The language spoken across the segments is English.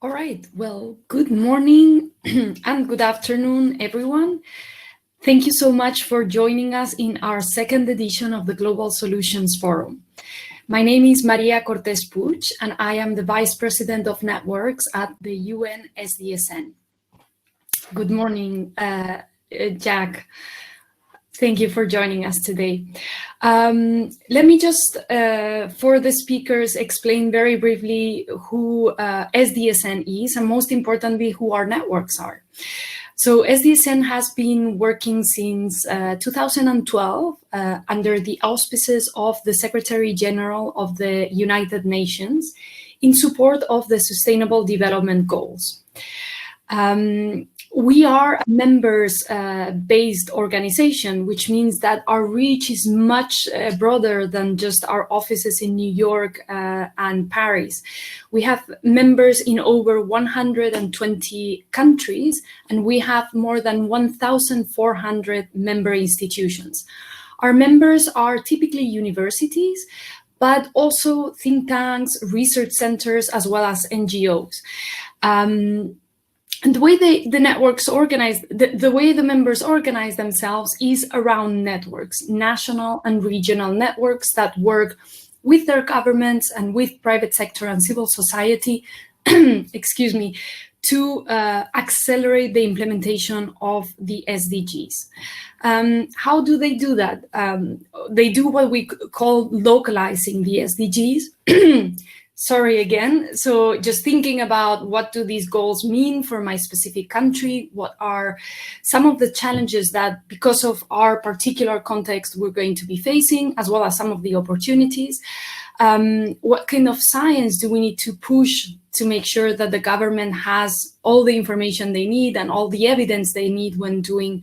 All right, well, good morning and good afternoon, everyone. Thank you so much for joining us in our second edition of the Global Solutions Forum. My name is Maria Cortés Puig, and I am the Vice President of Networks at the UN SDSN. Good morning, Jack. Thank you for joining us today. Let me just, for the speakers, explain very briefly who SDSN is, and most importantly, who our networks are. So SDSN has been working since 2012 under the auspices of the Secretary General of the United Nations in support of the Sustainable Development Goals. We are a members-based organization, which means that our reach is much broader than just our offices in New York and Paris. We have members in over 120 countries, and we have more than 1,400 member institutions. Our members are typically universities, but also think tanks, research centers, as well as NGOs. And the way the networks organize, the way the members organize themselves is around networks, national and regional networks that work with their governments and with private sector and civil society, excuse me, to accelerate the implementation of the SDGs. How do they do that? They do what we call localizing the SDGs. Sorry again. So just thinking about what do these goals mean for my specific country? What are some of the challenges that, because of our particular context, we're going to be facing, as well as some of the opportunities? What kind of science do we need to push to make sure that the government has all the information they need and all the evidence they need when doing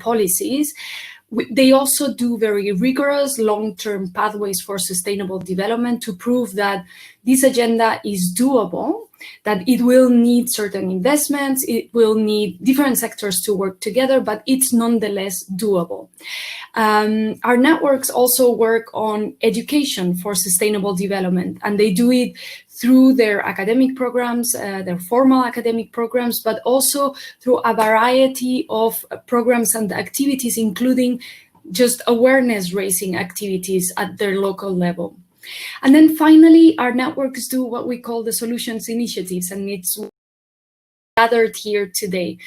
policies? They also do very rigorous long-term pathways for sustainable development to prove that this agenda is doable, that it will need certain investments, it will need different sectors to work together, but it's nonetheless doable. Our networks also work on education for sustainable development, and they do it through their academic programs, their formal academic programs, but also through a variety of programs and activities, including just awareness-raising activities at their local level. And then finally, our networks do what we call the solutions initiatives, and it's gathered here today.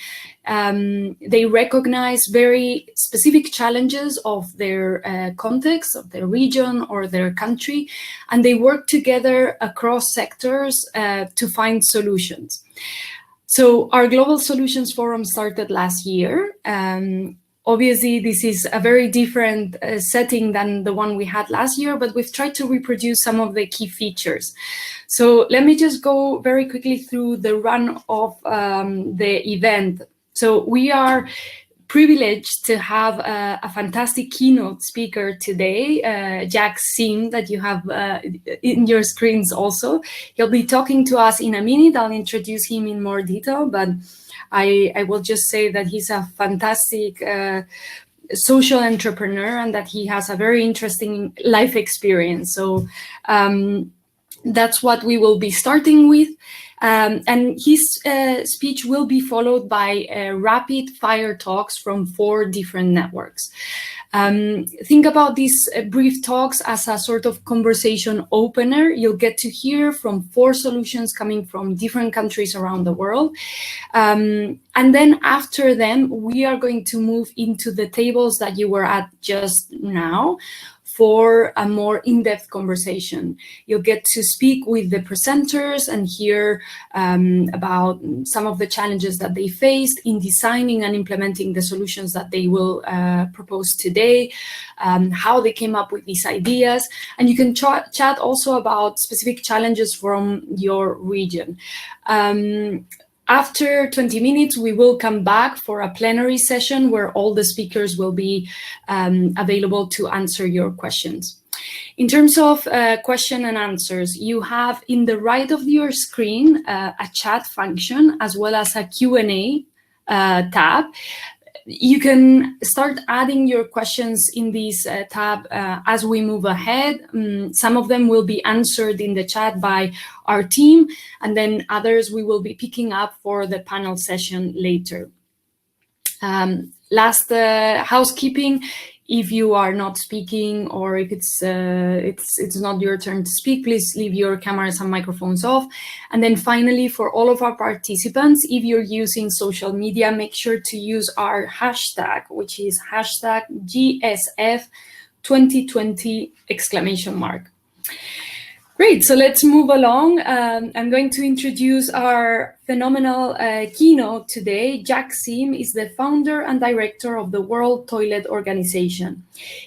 They recognize very specific challenges of their context, of their region or their country, and they work together across sectors to find solutions. So our Global Solutions Forum started last year. Obviously, this is a very different setting than the one we had last year, but we've tried to reproduce some of the key features. So let me just go very quickly through the run of the event. So we are privileged to have a fantastic keynote speaker today, Jack Siem, that you have in your screens also. He'll be talking to us in a minute. I'll introduce him in more detail, but I will just say that he's a fantastic social entrepreneur and that he has a very interesting life experience. So that's what we will be starting with. And his speech will be followed by rapid fire talks from 4 different networks. Think about these brief talks as a sort of conversation opener. You'll get to hear from 4 solutions coming from different countries around the world. And then after them, we are going to move into the tables that you were at just now for a more in-depth conversation. You'll get to speak with the presenters and hear about some of the challenges that they faced in designing and implementing the solutions that they will propose today, how they came up with these ideas. And you can chat also about specific challenges from your region. After 20 minutes, we will come back for a plenary session where all the speakers will be available to answer your questions. In terms of question and answers, you have in the right of your screen a chat function as well as a Q&A tab. You can start adding your questions in this tab as we move ahead. Some of them will be answered in the chat by our team, and then others we will be picking up for the panel session later. Last housekeeping: if you are not speaking, or if it's not your turn to speak, please leave your cameras and microphones off. And then finally, for all of our participants, if you're using social media, make sure to use our hashtag, which is hashtag GSF2020! Great, so let's move along. I'm going to introduce our phenomenal keynote today. Jack Siem is the founder and director of the World Toilet Organization.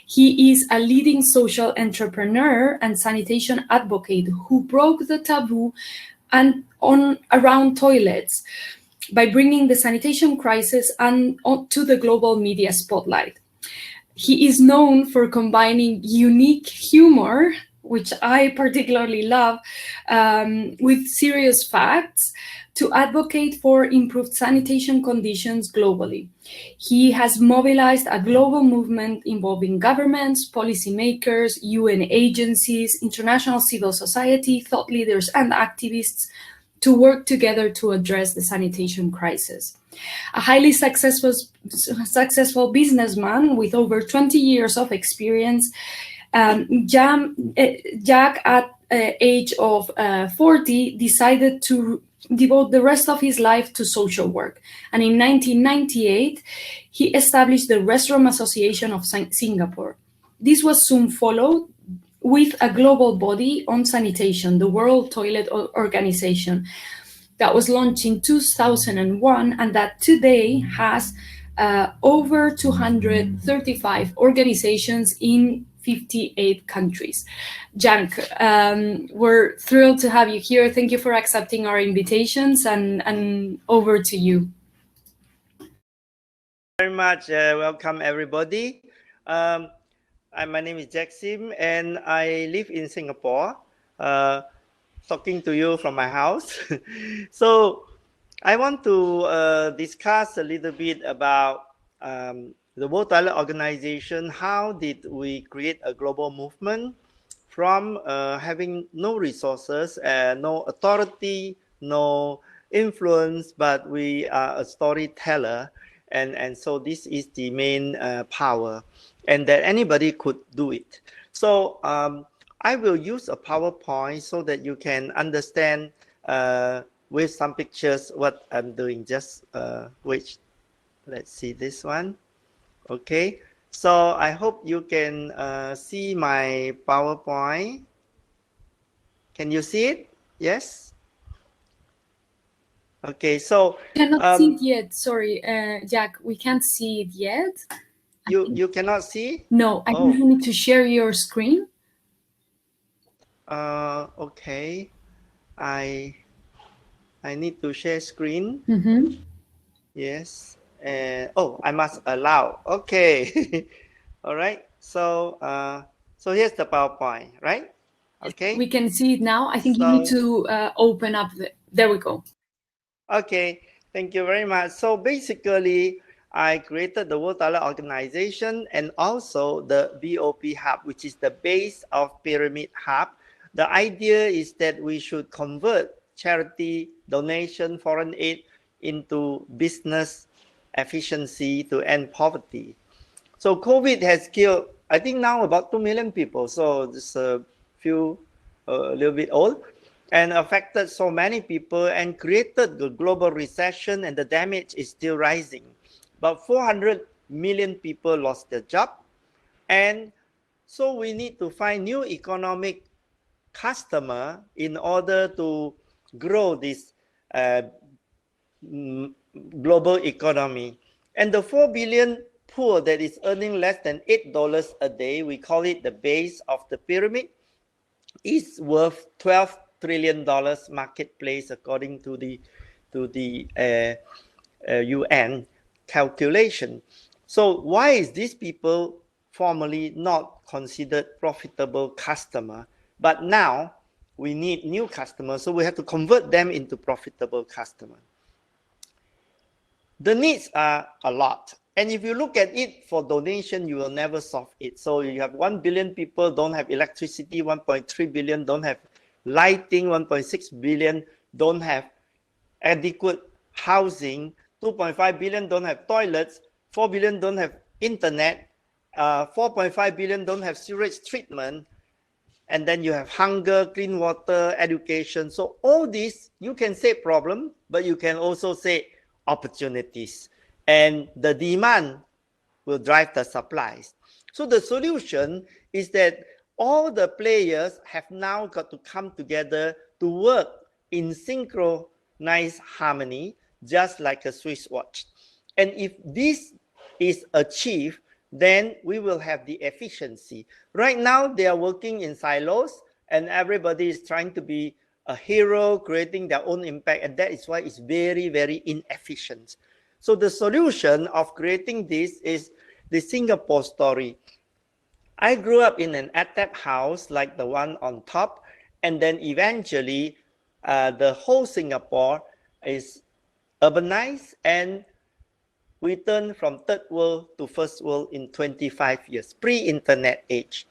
He is a leading social entrepreneur and sanitation advocate who broke the taboo around toilets by bringing the sanitation crisis to the global media spotlight. He is known for combining unique humor, which I particularly love, with serious facts to advocate for improved sanitation conditions globally. He has mobilized a global movement involving governments, policymakers, UN agencies, international civil society, thought leaders, and activists to work together to address the sanitation crisis. A highly successful businessman with over 20 years of experience, Jack, at age of 40, decided to devote the rest of his life to social work. And in 1998, he established the Restroom Association of Singapore. This was soon followed with a global body on sanitation, the World Toilet Organization, that was launched in 2001 and that today has over 235 organizations in 58 countries. Jack, we're thrilled to have you here. Thank you for accepting our invitations, and over to you. Very much. Welcome, everybody. My name is Jack Siem, and I live in Singapore, talking to you from my house. So I want to discuss a little bit about the World Toilet Organization. How did we create a global movement from having no resources, no authority, no influence, but we are a storyteller. And so this is the main power, and that anybody could do it. So I will use a PowerPoint so that you can understand with some pictures what I'm doing. Just wait, let's see this one. Okay, so I hope you can see my PowerPoint. Can you see it? Yes? Okay, so we cannot see it yet. Sorry, Jack, we can't see it yet. You cannot see? No, I think you need to share your screen. Okay, I need to share screen. Yes. I must allow. Okay. All right. So so here's the PowerPoint, right? Okay. We can see it now. I think you need to open up there we go. Okay. Thank you very much. So basically, I created the World Toilet Organization and also the BOP Hub, which is the base of Pyramid Hub. The idea is that we should convert charity, donation, foreign aid into business efficiency to end poverty. So COVID has killed, I think now about 2 million people. So just a little bit old, and affected so many people and created the global recession, and the damage is still rising. About 400 million people lost their job. And so we need to find new economic customer in order to grow this global economy. And the 4 billion poor that is earning less than $8 a day, we call it the base of the pyramid, is worth $12 trillion marketplace according to the UN calculation. So why is these people formerly not considered profitable customer, but now we need new customers, so we have to convert them into profitable customer? The needs are a lot. And if you look at it for donation, you will never solve it. So you have 1 billion people don't have electricity, 1.3 billion don't have lighting, 1.6 billion don't have adequate housing, 2.5 billion don't have toilets, 4 billion don't have internet, 4.5 billion don't have sewage treatment, and then you have hunger, clean water, education. So all this, you can say problem, but you can also say opportunities. And the demand will drive the supplies. So the solution is that all the players have now got to come together to work in synchronized harmony, just like a Swiss watch. And if this is achieved, then we will have the efficiency. Right now, they are working in silos, and everybody is trying to be a hero, creating their own impact, and that is why it's very, very inefficient. So the solution of creating this is the Singapore story. I grew up in an EdTech house like the one on top, and then eventually the whole Singapore is urbanized, and we turned from third world to first world in 25 years, pre-internet age.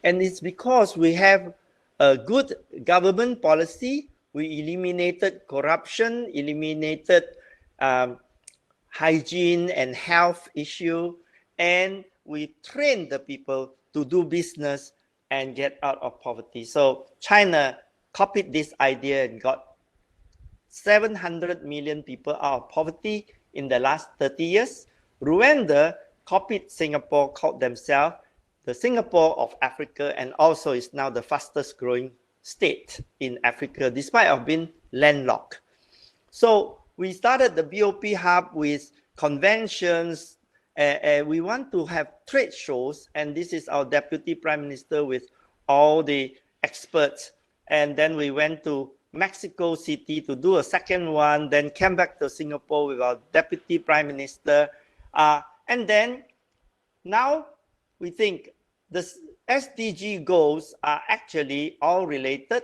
And it's because we have a good government policy. We eliminated corruption, eliminated hygiene and health issue, and we train the people to do business and get out of poverty. So China copied this idea and got 700 million people out of poverty in the last 30 years. Rwanda copied Singapore, called themselves the Singapore of Africa, and also is now the fastest growing state in Africa, despite of being landlocked. So we started the BOP Hub with conventions. We want to have trade shows, and this is our Deputy Prime Minister with all the experts. And then we went to Mexico City to do a second one, then came back to Singapore with our Deputy Prime Minister. And then now we think the SDG goals are actually all related,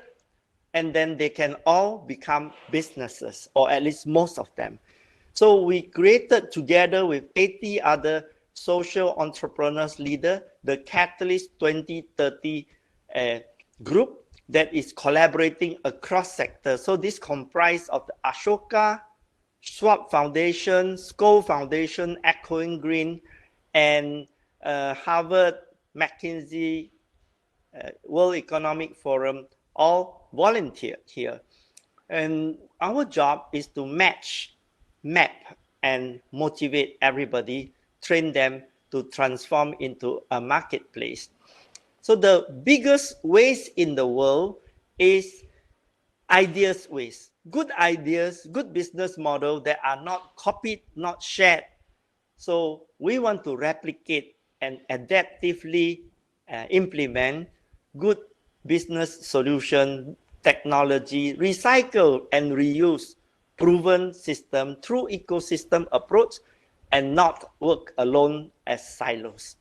and then they can all become businesses, or at least most of them. So we created together with 80 other social entrepreneurs leader, the Catalyst 2030 group that is collaborating across sectors. So this comprises of the Ashoka, Schwab Foundation, Skoll Foundation, Echoing Green, and Harvard, McKinsey, World Economic Forum, all volunteered here. And our job is to match, map, and motivate everybody, train them to transform into a marketplace. So the biggest waste in the world is ideas waste. Good ideas, good business model that are not copied, not shared. So we want to replicate and adaptively implement good business solution, technology, recycle and reuse proven system through ecosystem approach, and not work alone as silos.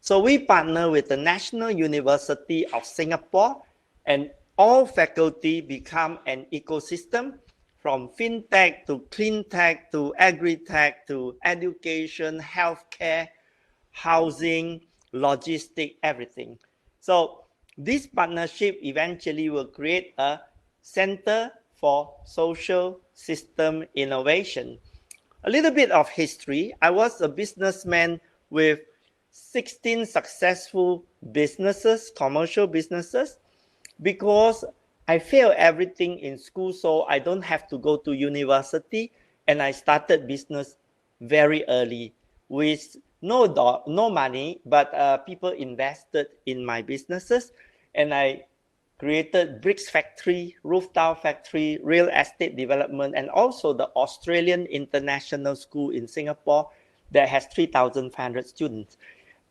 So we partner with the National University of Singapore, and all faculty become an ecosystem, from fintech to clean tech to agri-tech to education, healthcare, housing, logistics, everything. So this partnership eventually will create a center for social system innovation. A little bit of history. I was a businessman with 16 successful businesses, commercial businesses, because I failed everything in school, so I don't have to go to university, and I started business very early with no money, but people invested in my businesses, and I created bricks factory, roof tile factory, real estate development, and also the Australian International School in Singapore that has 3,500 students.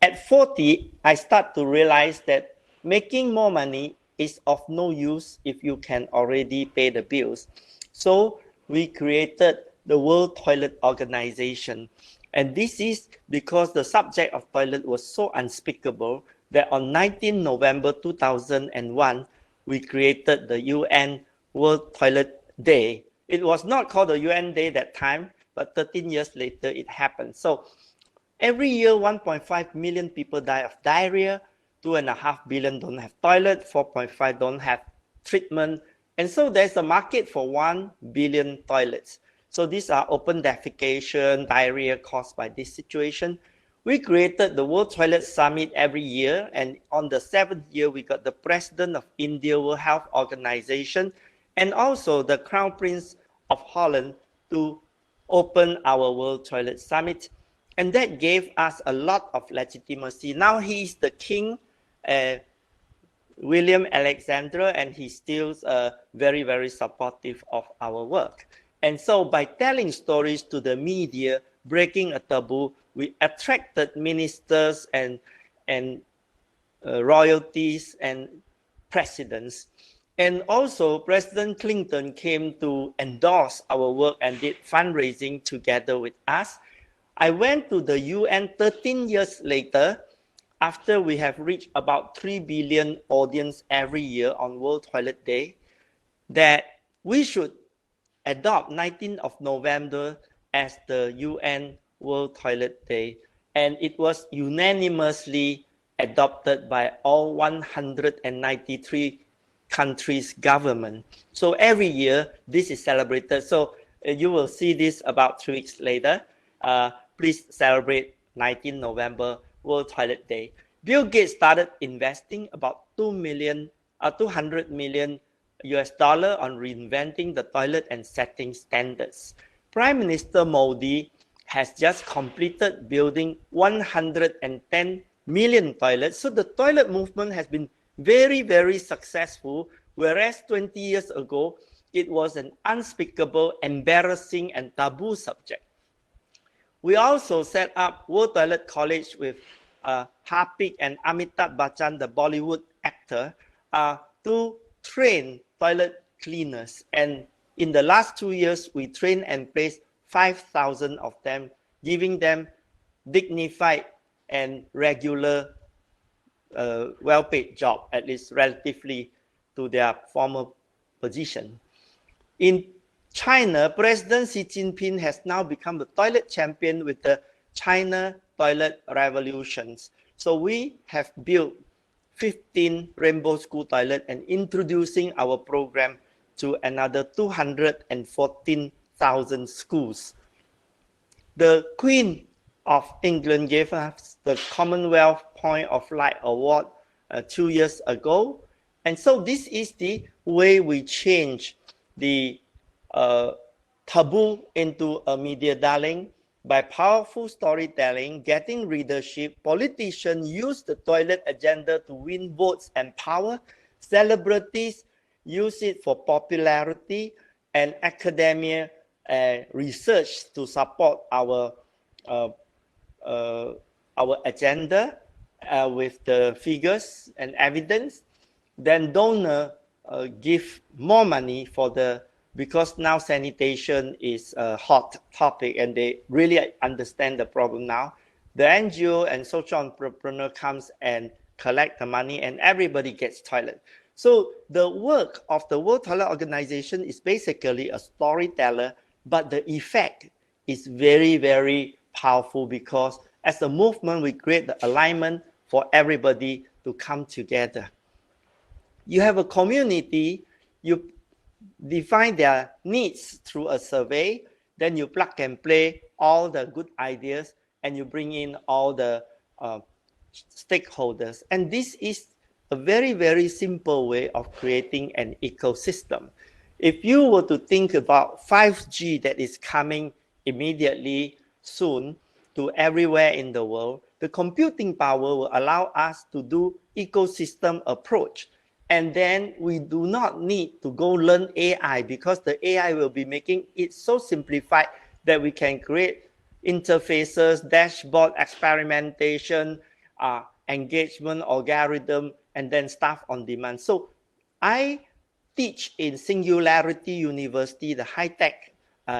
At 40, I start to realize that making more money is of no use if you can already pay the bills. So we created the World Toilet Organization. And this is because the subject of toilet was so unspeakable that on 19 November 2001, we created the UN World Toilet Day. It was not called the UN Day that time, but 13 years later it happened. So Every year, 1.5 million people die of diarrhea, 2.5 billion don't have toilet, 4.5 don't have treatment. And so there's a market for 1 billion toilets. So these are open defecation, diarrhea caused by this situation. We created the World Toilet Summit every year. And on the 7th year, we got the President of India World Health Organization and also the Crown Prince of Holland to open our World Toilet Summit. And that gave us a lot of legitimacy. Now he is the king, William Alexander, and he's still very, very supportive of our work. And so by telling stories to the media, breaking a taboo, we attracted ministers and royalties and presidents. And also President Clinton came to endorse our work and did fundraising together with us. I went to the UN 13 years later, after we have reached about 3 billion audience every year on World Toilet Day, that we should adopt 19th of November as the UN World Toilet Day. And it was unanimously adopted by all 193 countries' government. So every year, this is celebrated. So you will see this about 3 weeks later. Please celebrate 19 November World Toilet Day. Bill Gates started investing about 200 million US dollar on reinventing the toilet and setting standards. Prime Minister Modi has just completed building 110 million toilets. So the toilet movement has been very, very successful, whereas 20 years ago, it was an unspeakable, embarrassing, and taboo subject. We also set up World Toilet College with Harpik and Amitabh Bachchan, the Bollywood actor, to train toilet cleaners. And in the last 2 years, we trained and placed 5,000 of them, giving them dignified and regular, well-paid job, at least relatively to their former position. In China, President Xi Jinping has now become the toilet champion with the China Toilet Revolutions. So we have built 15 Rainbow School toilet and introducing our program to another 214,000 schools. The Queen of England gave us the Commonwealth Point of Light Award 2 years ago. And so this is the way we change the taboo into a media darling by powerful storytelling, getting readership. Politicians use the toilet agenda to win votes and power. Celebrities use it for popularity, and academia research to support our agenda with the figures and evidence. Then donor give more money for because now sanitation is a hot topic and they really understand the problem now. The NGO and social entrepreneur comes and collect the money and everybody gets toilet. So the work of the World Toilet Organization is basically a storyteller, but the effect is very, very powerful because as a movement, we create the alignment for everybody to come together. You have a community, you define their needs through a survey, then you plug and play all the good ideas and you bring in all the stakeholders. And this is a very, very simple way of creating an ecosystem. If you were to think about 5G that is coming immediately soon to everywhere in the world, the computing power will allow us to do ecosystem approach. And then we do not need to go learn AI because the AI will be making it so simplified that we can create interfaces, dashboard, experimentation, engagement, algorithm, and then stuff on demand. So I teach in Singularity University, the high-tech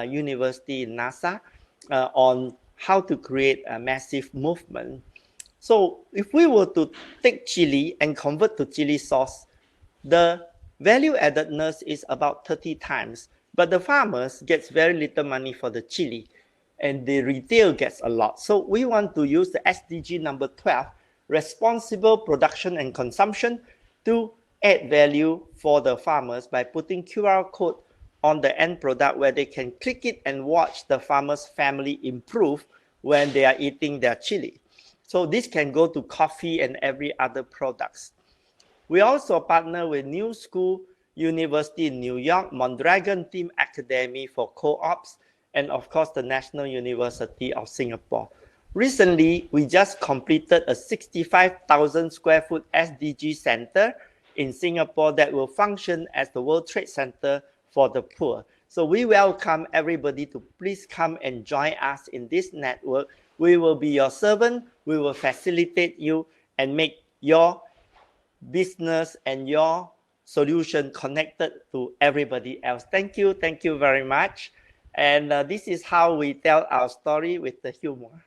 university in NASA, on how to create a massive movement. So if we were to take chili and convert to chili sauce, the value addedness is about 30 times, but the farmers gets very little money for the chili. and the retail gets a lot. So we want to use the SDG number 12, responsible production and consumption, to add value for the farmers by putting QR code on the end product where they can click it and watch the farmer's family improve when they are eating their chili. So this can go to coffee and every other products. We also partner with New School University in New York, Mondragon Team Academy for co-ops, and of course the National University of Singapore. Recently, we just completed a 65,000 square foot SDG center in Singapore that will function as the World Trade Center for the poor. So we welcome everybody to please come and join us in this network. We will be your servant. We will facilitate you and make your business and your solution connected to everybody else. Thank you. Thank you very much. And this is how we tell our story with the humor.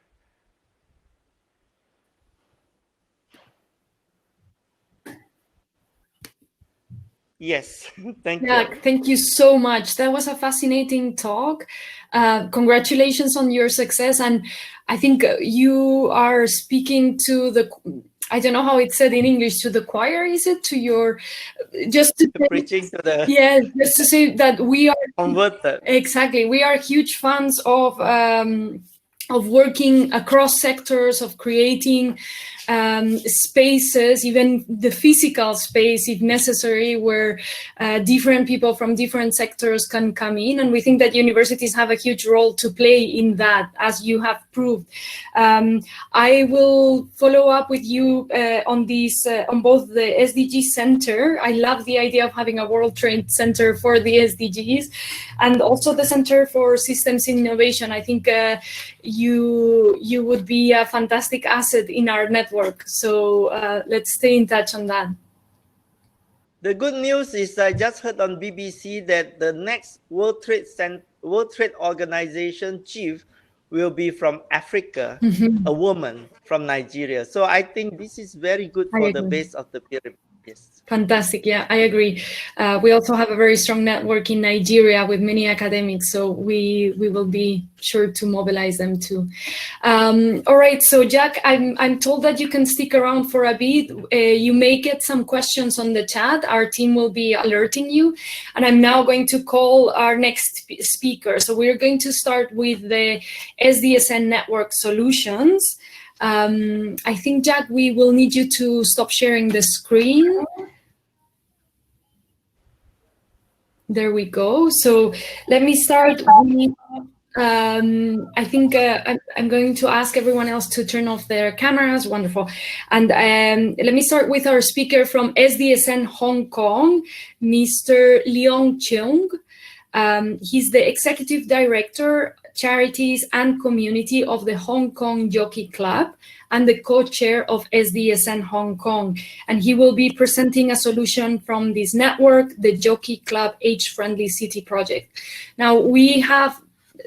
Yes, thank you. Thank you so much. That was a fascinating talk. Congratulations on your success. And I think you are speaking to the, I don't know how it's said in English, to the choir, is it? To your, just to preaching to the, yeah, just to say that we are converted. Exactly. We are huge fans of working across sectors, of creating spaces, even the physical space, if necessary, where different people from different sectors can come in. And we think that universities have a huge role to play in that, as you have proved. I will follow up with you on these, on both the SDG Center. I love the idea of having a World Trade Center for the SDGs, and also the Center for Systems Innovation. I think you would be a fantastic asset in our network. So let's stay in touch on that. The good news is I just heard on BBC that the next World Trade Organization chief will be from Africa, a woman from Nigeria. So I think this is very good for the base of the pyramid. Yes. Fantastic. Yeah, I agree. We also have a very strong network in Nigeria with many academics, so we will be sure to mobilize them too. All right, so Jack, I'm told that you can stick around for a bit. You may get some questions on the chat. Our team will be alerting you. And I'm now going to call our next speaker. So we're going to start with the SDSN Network Solutions. I think, Jack, we will need you to stop sharing the screen. There we go. So let me start with, I think I'm going to ask everyone else to turn off their cameras. Wonderful. And let me start with our speaker from SDSN Hong Kong, Mr. Leong Cheung. He's the Executive Director, Charities and Community of the Hong Kong Jockey Club and the co-chair of SDSN Hong Kong. And he will be presenting a solution from this network, the Jockey Club Age-Friendly City Project. Now, we have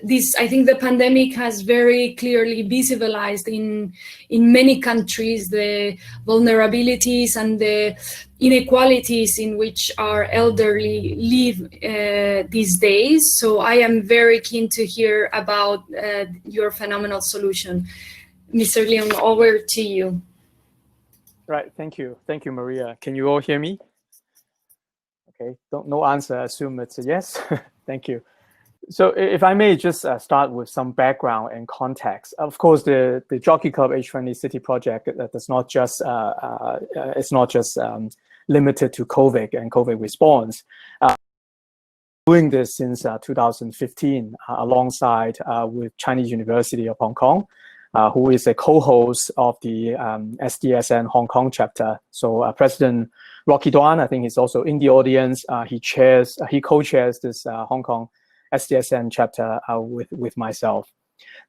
this, I think the pandemic has very clearly visibilized in many countries the vulnerabilities and the inequalities in which our elderly live these days. So I am very keen to hear about your phenomenal solution. Mr. Leong, over to you. Right, thank you. Thank you, Maria. Can you all hear me? Okay, no answer, I assume it's a yes. Thank you. So if I may just start with some background and context. Of course, the Jockey Club Age-Friendly City Project does not just, it's not just limited to COVID and COVID response. Doing this since 2015 alongside with Chinese University of Hong Kong, who is a co-host of the SDSN Hong Kong chapter. So President Rocky Duan, I think he's also in the audience. He co-chairs this Hong Kong SDSN chapter with myself.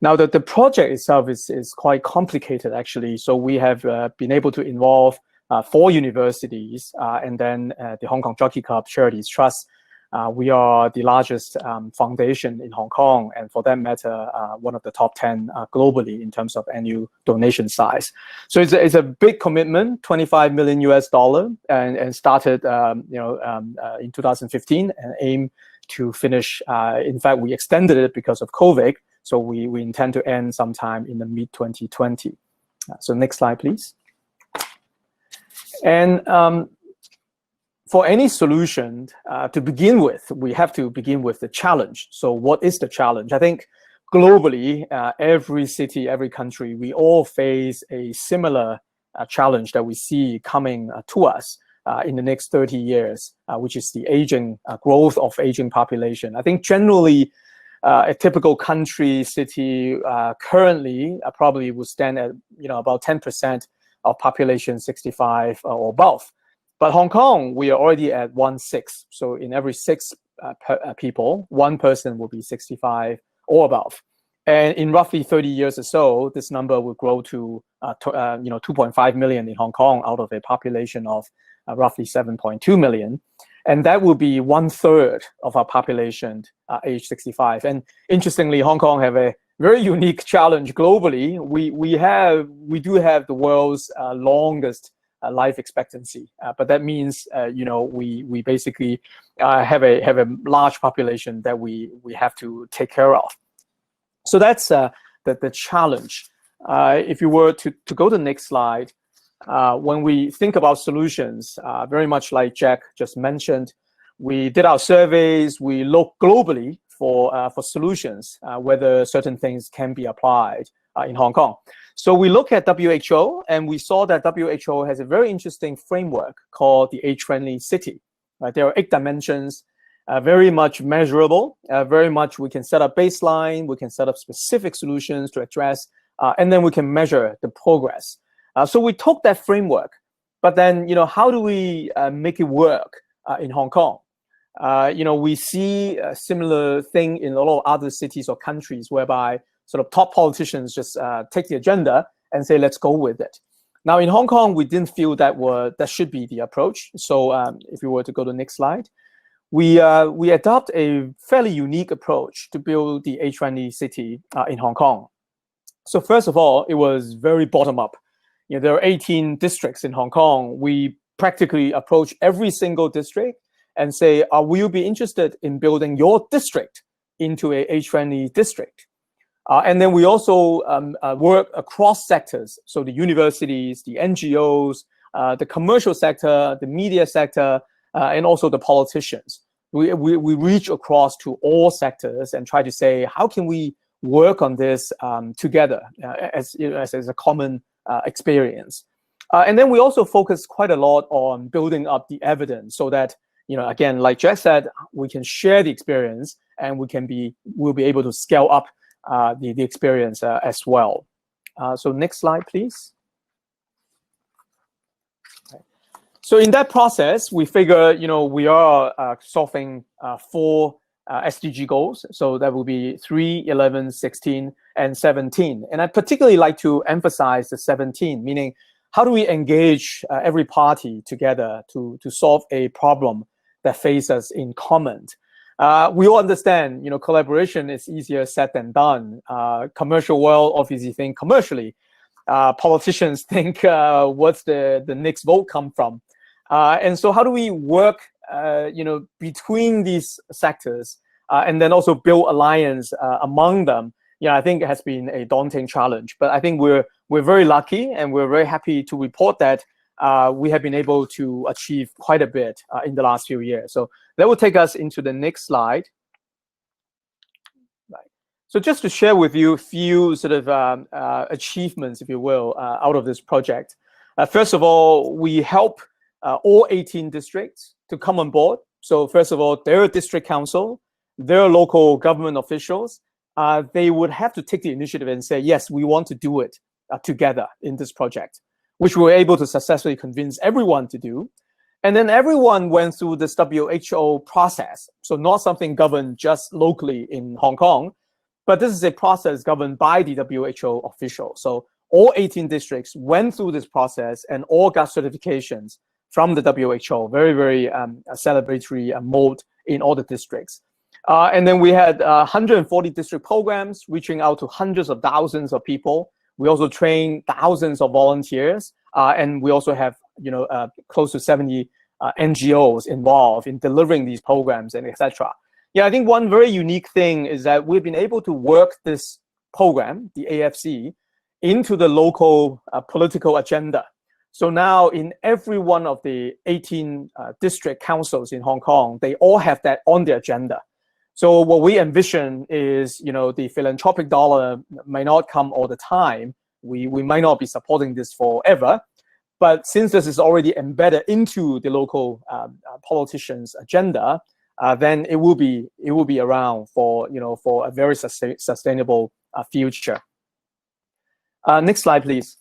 Now, the project itself is quite complicated, actually. So we have been able to involve 4 universities and then the Hong Kong Jockey Club Charities Trust. We are the largest foundation in Hong Kong, and for that matter, one of the top 10 globally in terms of annual donation size. So it's a big commitment, $25 million, and started in 2015 and aim to finish. In fact, we extended it because of COVID So we intend to end sometime in the mid-2020. So next slide, please. And for any solution to begin with, we have to begin with the challenge. So what is the challenge? I think globally, every city, every country, we all face a similar challenge that we see coming to us in the next 30 years, which is the aging growth of aging population. I think generally, a typical country, city currently probably would stand at about 10% of population 65 or above. But Hong Kong, we are already at 1/6. So in every 6 people, 1 person will be 65 or above. And in roughly 30 years or so, this number will grow to 2.5 million in Hong Kong out of a population of roughly 7.2 million. And that will be 1/3 of our population age 65. And interestingly, Hong Kong have a very unique challenge globally. We do have the world's longest life expectancy, but that means we basically have a large population that we have to take care of. So that's the challenge. If you were to go to the next slide, when we think about solutions, very much like Jack just mentioned, we did our surveys. We look globally for solutions, whether certain things can be applied in Hong Kong. So we look at WHO, and we saw that WHO has a very interesting framework called the age-friendly city. There are 8 dimensions, very much measurable, very much we can set up baseline, we can set up specific solutions to address, and then we can measure the progress. So we took that framework, but then, how do we make it work in Hong Kong? We see a similar thing in a lot of other cities or countries whereby sort of top politicians just take the agenda and say, let's go with it. Now, in Hong Kong, we didn't feel that should be the approach. So if you were to go to the next slide, we adopt a fairly unique approach to build the age-friendly city in Hong Kong. So first of all, it was very bottom-up. There are 18 districts in Hong Kong. We practically approach every single district and say, will you be interested in building your district into an age-friendly district? And then we also work across sectors. So the universities, the NGOs, the commercial sector, the media sector, and also the politicians. We reach across to all sectors and try to say, how can we work on this together as a common experience? And then we also focus quite a lot on building up the evidence so that, again, like Jack said, we can share the experience and we'll be able to scale up the experience as well. So next slide, please. Okay. So in that process, we figure, we are solving 4 SDG goals. So that will be 3, 11, 16, and 17. And I particularly like to emphasize the 17, meaning how do we engage every party together to solve a problem that faces us in common? We all understand, collaboration is easier said than done. Commercial world obviously think commercially. Politicians think what's the next vote come from? And so how do we work, between these sectors and then also build alliance among them? I think it has been a daunting challenge, but I think we're very lucky and we're very happy to report that we have been able to achieve quite a bit in the last few years. So that will take us into the next slide. Right. So just to share with you a few sort of achievements, if you will, out of this project. First of all, we help all 18 districts to come on board. So first of all, their district council, their local government officials, they would have to take the initiative and say, yes, we want to do it together in this project, which we were able to successfully convince everyone to do. And then everyone went through this WHO process. So not something governed just locally in Hong Kong, but this is a process governed by the WHO officials. So all 18 districts went through this process and all got certifications from the WHO, very, very celebratory mode in all the districts. And then we had 140 district programs reaching out to hundreds of thousands of people. We also train thousands of volunteers, and we also have close to 70 NGOs involved in delivering these programs and etc. Yeah, I think one very unique thing is that we've been able to work this program, the AFC, into the local political agenda. So now in every one of the 18 district councils in Hong Kong, they all have that on their agenda. So what we envision is, the philanthropic dollar may not come all the time. We might not be supporting this forever. But since this is already embedded into the local politicians' agenda, then it will be around for a very sustainable future. Next slide, please.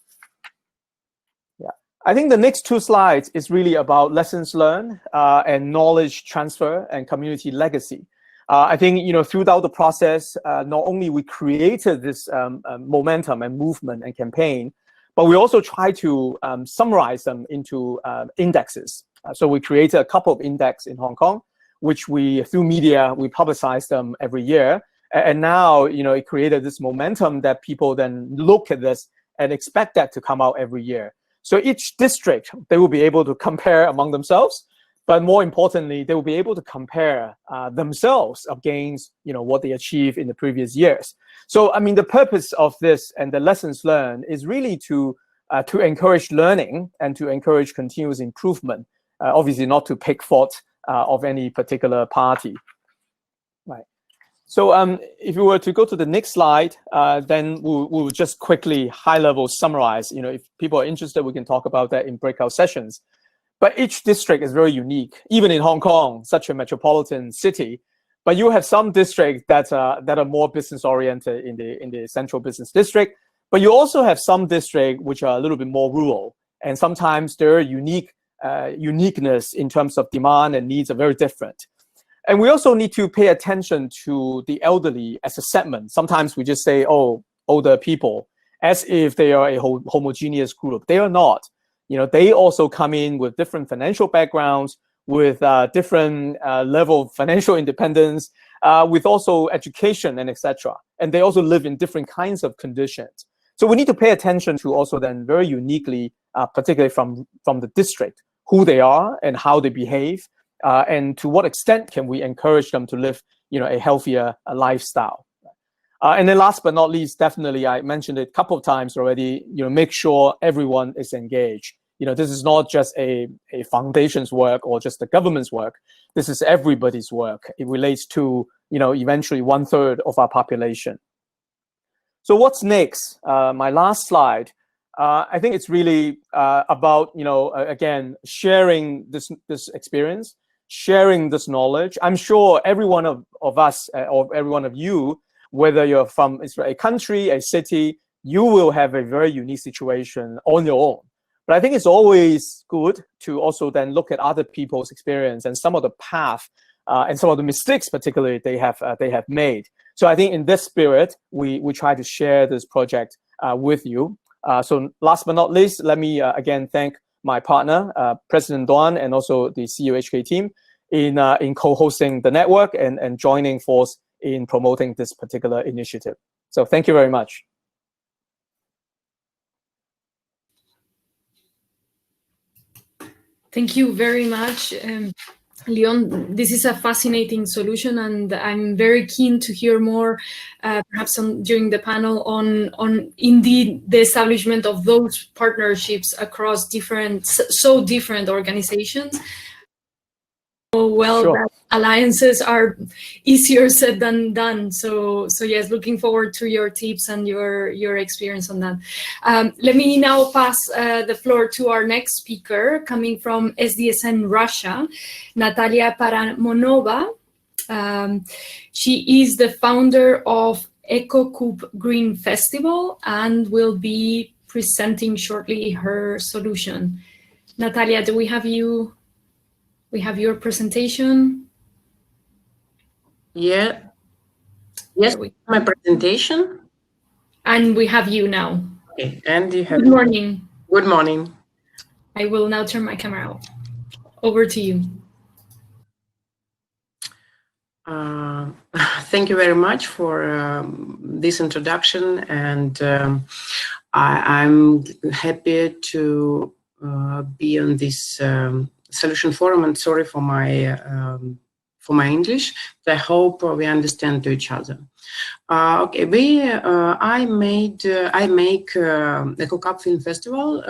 Yeah, I think the next two slides is really about lessons learned and knowledge transfer and community legacy. I think throughout the process, not only we created this momentum and movement and campaign, but we also try to summarize them into indexes. So we created a couple of index in Hong Kong, which through media, we publicize them every year. And now, it created this momentum that people then look at this and expect that to come out every year. So each district, they will be able to compare among themselves, but more importantly, they will be able to compare themselves against, what they achieved in the previous years. So, I mean, the purpose of this and the lessons learned is really to encourage learning and to encourage continuous improvement. Obviously, not to pick fault of any particular party. Right. So, if you were to go to the next slide, then we'll just quickly high-level summarize. If people are interested, we can talk about that in breakout sessions. But each district is very unique, even in Hong Kong, such a metropolitan city. But you have some districts that are more business-oriented in the central business district. But you also have some districts which are a little bit more rural. And sometimes their uniqueness in terms of demand and needs are very different. And we also need to pay attention to the elderly as a segment. Sometimes we just say, oh, older people, as if they are a homogeneous group. They are not. They also come in with different financial backgrounds, with different level of financial independence, with also education and etc. And they also live in different kinds of conditions. So we need to pay attention to also then very uniquely, particularly from the district, who they are and how they behave, and to what extent can we encourage them to live, a healthier lifestyle. And then last but not least, definitely, I mentioned it a couple of times already, make sure everyone is engaged. This is not just a foundation's work or just the government's work. This is everybody's work. It relates to, eventually 1/3 of our population. So what's next? My last slide. I think it's really about, again, sharing this experience, sharing this knowledge. I'm sure every one of us or every one of you, whether you're from a country, a city, you will have a very unique situation on your own. But I think it's always good to also then look at other people's experience and some of the path and some of the mistakes, particularly they have made. So I think in this spirit, we try to share this project with you. So last but not least, let me again thank my partner, President Duan, and also the CUHK team in co-hosting the network and joining force in promoting this particular initiative. So thank you very much. Thank you very much, Leon. This is a fascinating solution, and I'm very keen to hear more, perhaps during the panel, on indeed the establishment of those partnerships across so different organizations. Well, Sure. Alliances are easier said than done. So yes, looking forward to your tips and your experience on that. Let me now pass the floor to our next speaker, coming from SDSN Russia, Natalia Paramonova. She is the founder of EcoCube Green Festival and will be presenting shortly her solution. Natalia, do we have you? We have your presentation. Yeah. Yes, my presentation. And we have you now. Okay, and you have. Good morning. Good morning. I will now turn my camera off. Over to you. Thank you very much for this introduction, and I'm happy to be on this solution forum, and sorry for my for my English. I hope we understand to each other. Okay, I make the Cook-Up Film Festival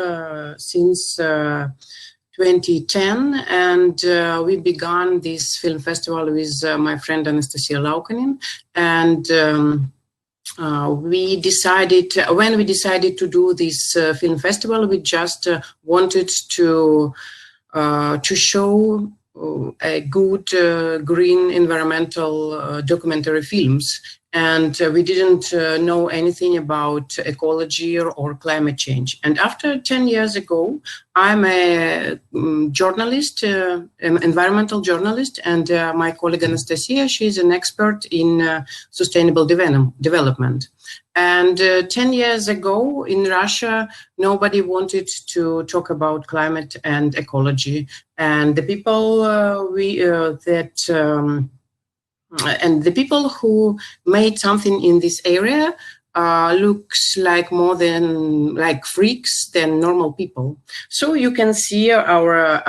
since 2010, and we began this film festival with my friend Anastasia Laukanin, and we decided, when we decided to do this film festival, we just wanted to show a good green environmental documentary films, and we didn't know anything about ecology or climate change. And after 10 years ago, I'm a journalist, environmental journalist, and my colleague Anastasia, she's an expert in sustainable development. And 10 years ago in Russia, nobody wanted to talk about climate and ecology. And the people and the people who made something in this area looks like more than like freaks than normal people. So you can see our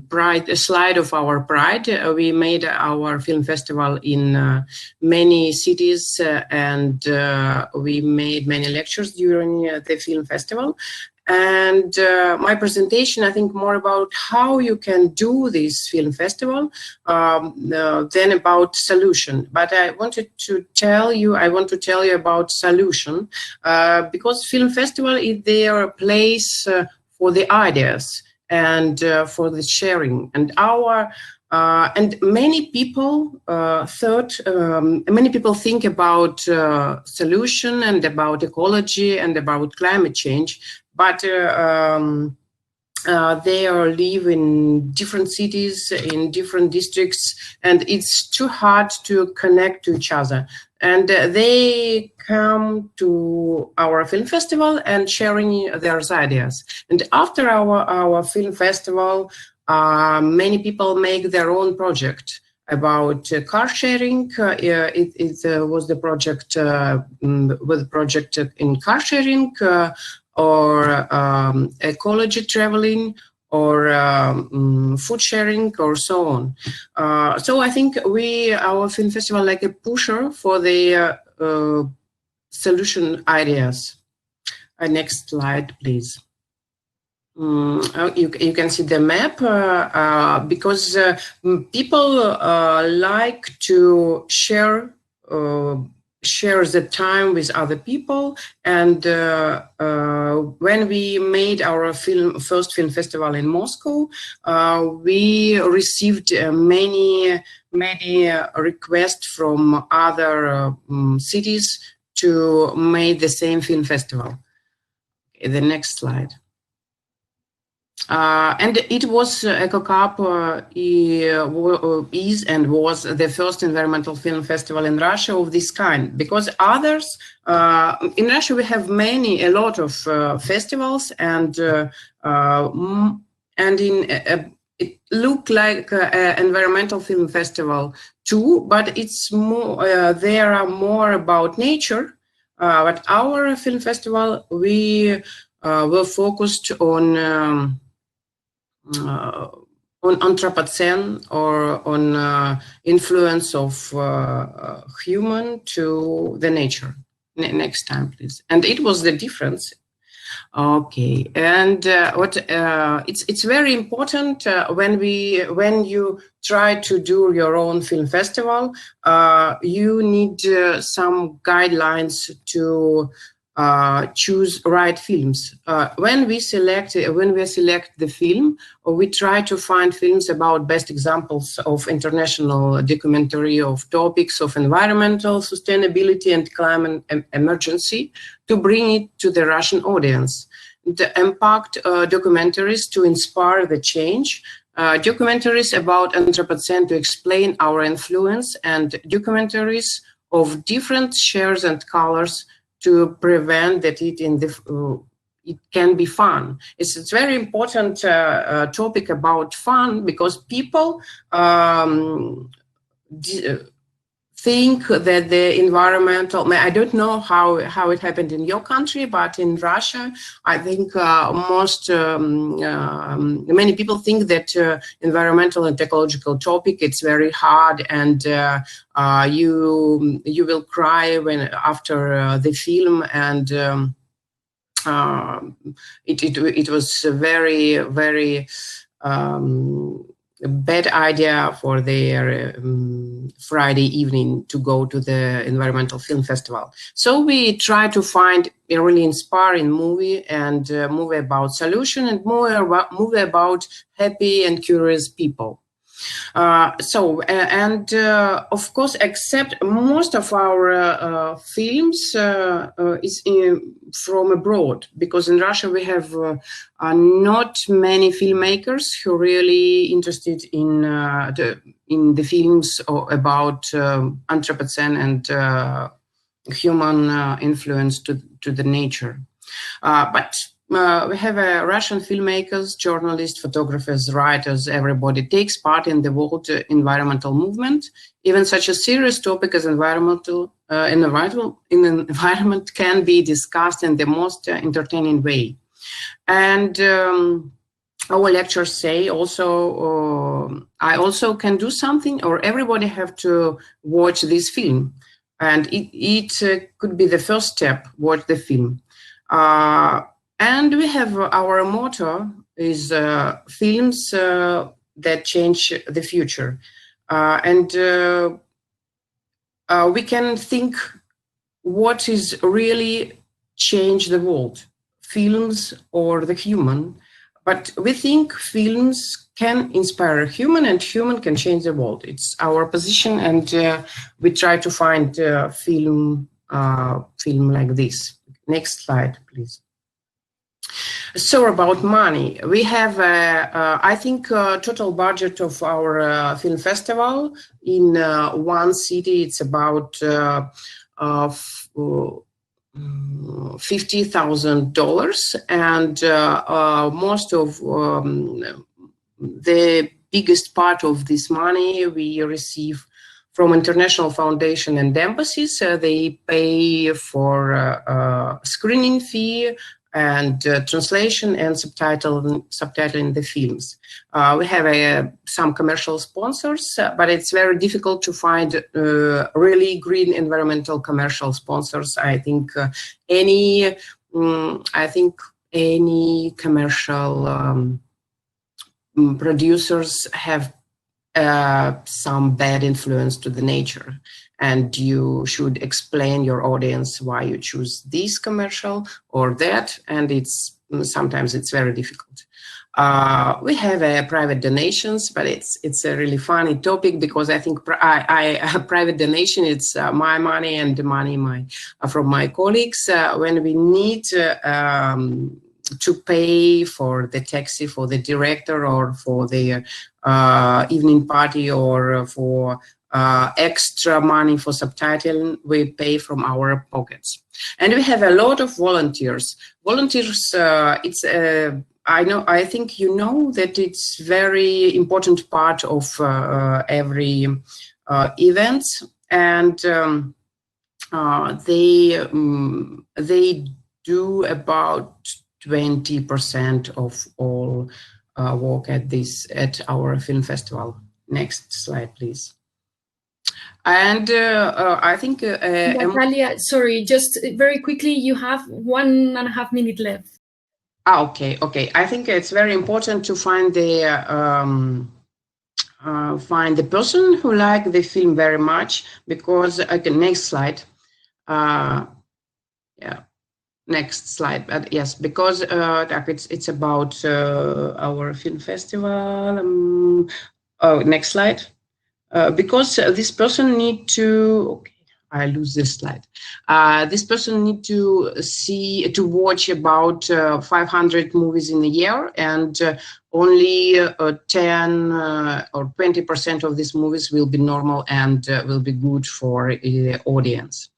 pride, a slide of our pride. We made our film festival in many cities, and we made many lectures during the film festival. And my presentation, I think, more about how you can do this film festival than about solution. But I want to tell you about solution, because film festival is their place for the ideas and for the sharing. And and many people think about solution and about ecology and about climate change, but they live in different cities, in different districts, and it's too hard to connect to each other. And they come to our film festival and sharing their ideas. And after our film festival, many people make their own project about car sharing. It was the project in car sharing, or ecology traveling, or food sharing, or so on. So I think our film festival like a pusher for the solution ideas. Next slide, please. You can see the map, because people like to share the time with other people. And when we made our first film festival in Moscow, we received many requests from other cities to make the same film festival. Okay, the next slide. And it was EcoCup is and was the first environmental film festival in Russia of this kind, because others in Russia we have a lot of festivals, and it looked like an environmental film festival too, but it's more there are more about nature. But our film festival, we were focused on Anthropocene, or on influence of human to the nature. Next time, please. And it was the difference. Okay, and it's very important when you try to do your own film festival, you need some guidelines to choose right films. When we select the film, we try to find films about best examples of international documentary of topics of environmental sustainability and climate emergency to bring it to the Russian audience. The impact documentaries to inspire the change, documentaries about Anthropocene to explain our influence, and documentaries of different shares and colors to prevent that it can be fun. It's a very important topic about fun, because people think that the environmental, I don't know how it happened in your country, but in Russia, I think many people think that environmental and ecological topic, it's very hard, and you will cry after the film, and it was very, very a bad idea for their Friday evening to go to the environmental film festival. So we try to find a really inspiring movie, and movie about solution, and movie about happy and curious people. Of course, except most of our films is from abroad, because in Russia we have not many filmmakers who are really interested in the films about Anthropocene and human influence to the nature. But we have Russian filmmakers, journalists, photographers, writers. Everybody takes part in the world environmental movement. Even such a serious topic as environment can be discussed in the most entertaining way. And our lectures say also, I also can do something, or everybody have to watch this film. And it could be the first step, watch the film. And we have our motto is films that change the future. We can think what is really change the world, films or the human. But we think films can inspire a human, and human can change the world. It's our position, and we try to find film like this. Next slide, please. So about money, we have, I think, total budget of our film festival in one city, it's about $50,000, and most of the biggest part of this money we receive from international foundation and embassies. They pay for screening fee and translation and subtitling the films. We have some commercial sponsors, but it's very difficult to find really green environmental commercial sponsors. I think any commercial producers have some bad influence to the nature, and you should explain your audience why you choose this commercial or that, and sometimes it's very difficult. We have private donations, but it's a really funny topic, because I think private donation, it's my money and the money from my colleagues. When we need to pay for the taxi for the director, or for the evening party, or for extra money for subtitling, we pay from our pockets. And we have a lot of volunteers. Volunteers, I think you know that it's very important part of every event, and they do about 20% of all work at our film festival. Next slide, please. And I think Natalia, sorry, just very quickly, you have 1.5 minutes left. Okay. I think it's very important to find the person who liked the film very much, because next slide. Next slide. But yes, because it's about our film festival. Next slide. Because this person need to. Okay, I lose this slide. This person need to watch about 500 movies in a year, and only 10 or 20% of these movies will be normal and will be good for the audience.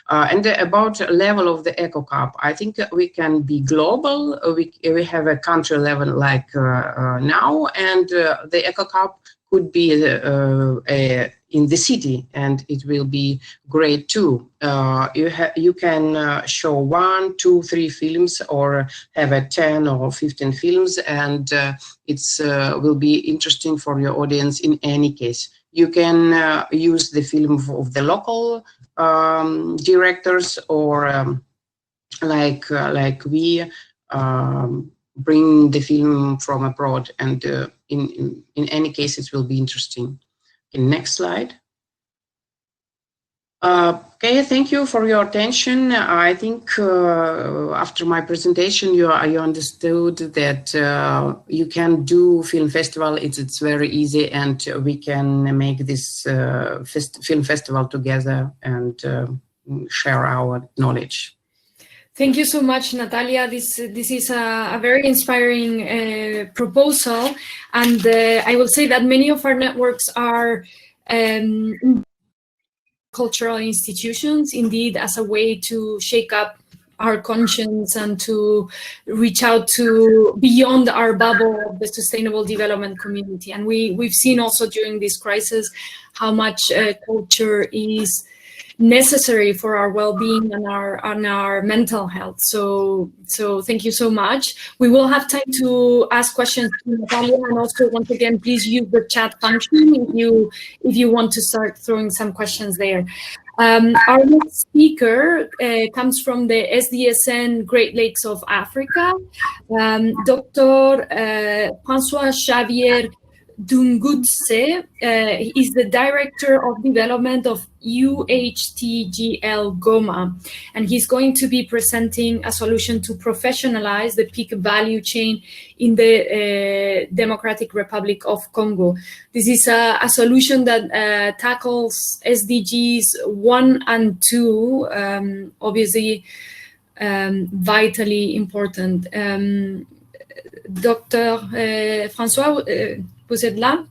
And about level of the EcoCap, I think we can be global. We have a country level like now, and the EcoCap could be in the city, and it will be great too. You can show 1, 2, 3 films, or have 10 or 15 films, and it's will be interesting for your audience in any case. You can use the film of the local directors, or like we bring the film from abroad, and in any case it will be interesting. Okay, next slide. Okay, thank you for your attention. I think after my presentation, you understood that you can do film festival. It's very easy, and we can make this film festival together and share our knowledge. Thank you so much, Natalia. This is a very inspiring proposal, and I will say that many of our networks are cultural institutions, indeed, as a way to shake up our conscience and to reach out to beyond our bubble of the sustainable development community. And we've seen also during this crisis how much culture is necessary for our well-being and our mental health. So thank you so much. We will have time to ask questions to Natalia, and also once again, please use the chat function if you want to start throwing some questions there. Our next speaker comes from the SDSN Great Lakes of Africa, Dr. Francois Chavier Dungutse is the Director of Development of UHTGL Goma, and he's going to be presenting a solution to professionalize the pig value chain in the Democratic Republic of Congo. This is a solution that tackles SDGs 1 and 2, obviously vitally important. Dr. Francois, vous êtes là?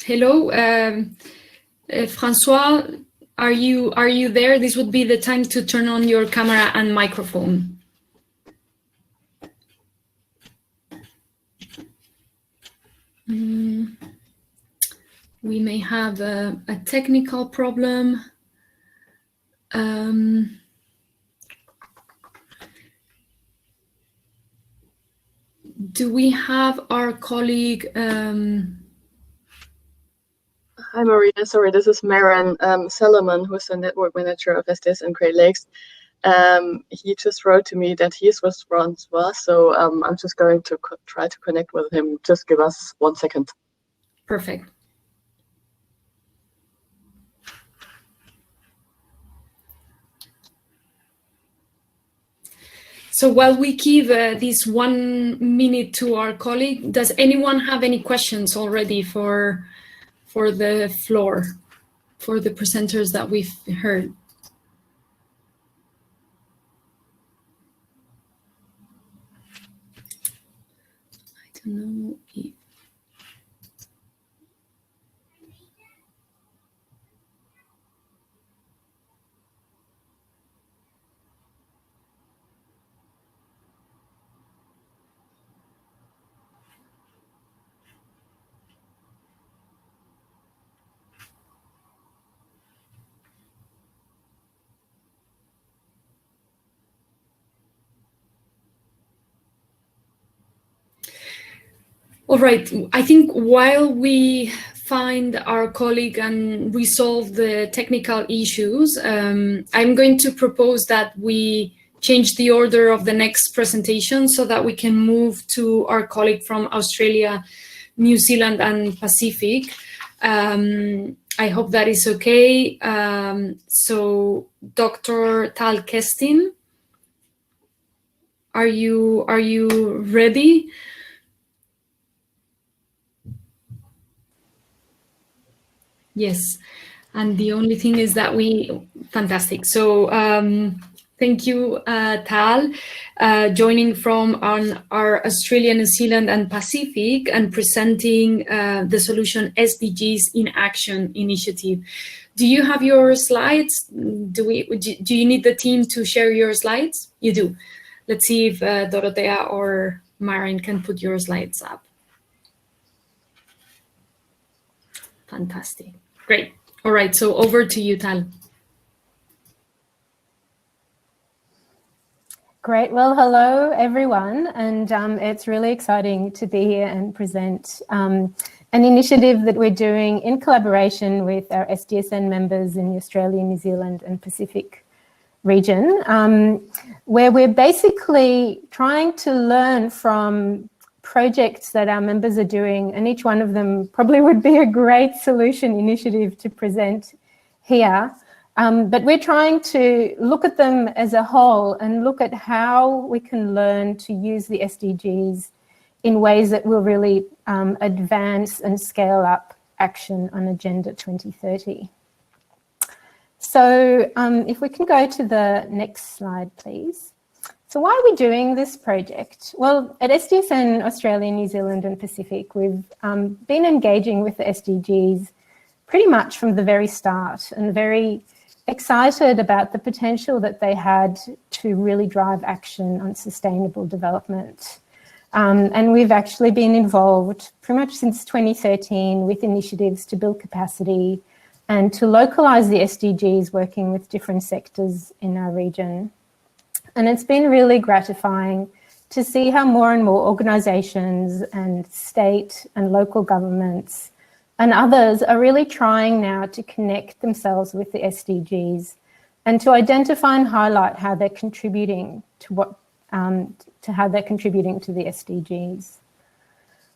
Hello, Francois, are you there? This would be the time to turn on your camera and microphone. We may have a technical problem. Do we have our colleague? Hi, Maria. Sorry, this is Maren Salomon, who's the network manager of SDS in Great Lakes. He just wrote to me that he's with Francois, so I'm just going to try to connect with him. Just give us 1 second. Perfect. So while we give this 1 minute to our colleague, does anyone have any questions already for the floor, for the presenters that we've heard? I don't know if... All right, I think while we find our colleague and resolve the technical issues, I'm going to propose that we change the order of the next presentation so that we can move to our colleague from Australia, New Zealand and Pacific. I hope that is okay. So Dr. Tal Kestin, are you ready? Yes, and the only thing is that fantastic. So thank you, Tal, joining from our Australia, New Zealand and Pacific and presenting the solution SDGs in Action initiative. Do you have your slides? Do you need the team to share your slides? You do. Let's see if Dorothea or Maren can put your slides up. Fantastic. Great. All right, so over to you, Tal. Great. Well, hello, everyone. And it's really exciting to be here and present an initiative that we're doing in collaboration with our SDSN members in the Australia, New Zealand and Pacific region, where we're basically trying to learn from projects that our members are doing, and each one of them probably would be a great solution initiative to present here. But we're trying to look at them as a whole and look at how we can learn to use the SDGs in ways that will really advance and scale up action on Agenda 2030. So if we can go to the next slide, please. So why are we doing this project? Well, at SDSN Australia, New Zealand and Pacific, we've been engaging with the SDGs pretty much from the very start and very excited about the potential that they had to really drive action on sustainable development. And we've actually been involved pretty much since 2013 with initiatives to build capacity and to localize the SDGs, working with different sectors in our region. And it's been really gratifying to see how more and more organisations and state and local governments and others are really trying now to connect themselves with the SDGs and to identify and highlight how they're contributing to the SDGs.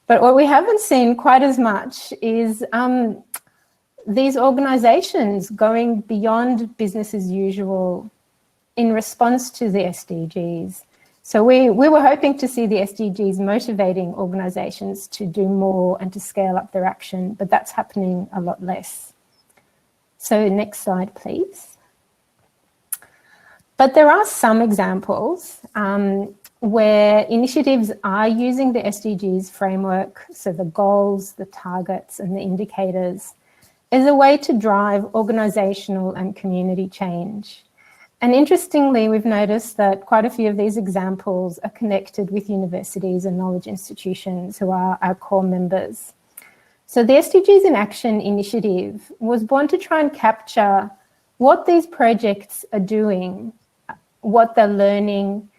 But what we haven't seen quite as much is these organisations going beyond business as usual in response to the SDGs. So we were hoping to see the SDGs motivating organisations to do more and to scale up their action, but that's happening a lot less. So next slide, please. But there are some examples where initiatives are using the SDGs framework, so the goals, the targets and the indicators, as a way to drive organisational and community change. And interestingly, we've noticed that quite a few of these examples are connected with universities and knowledge institutions who are our core members. So the SDGs in Action initiative was born to try and capture what these projects are doing, what they're learning,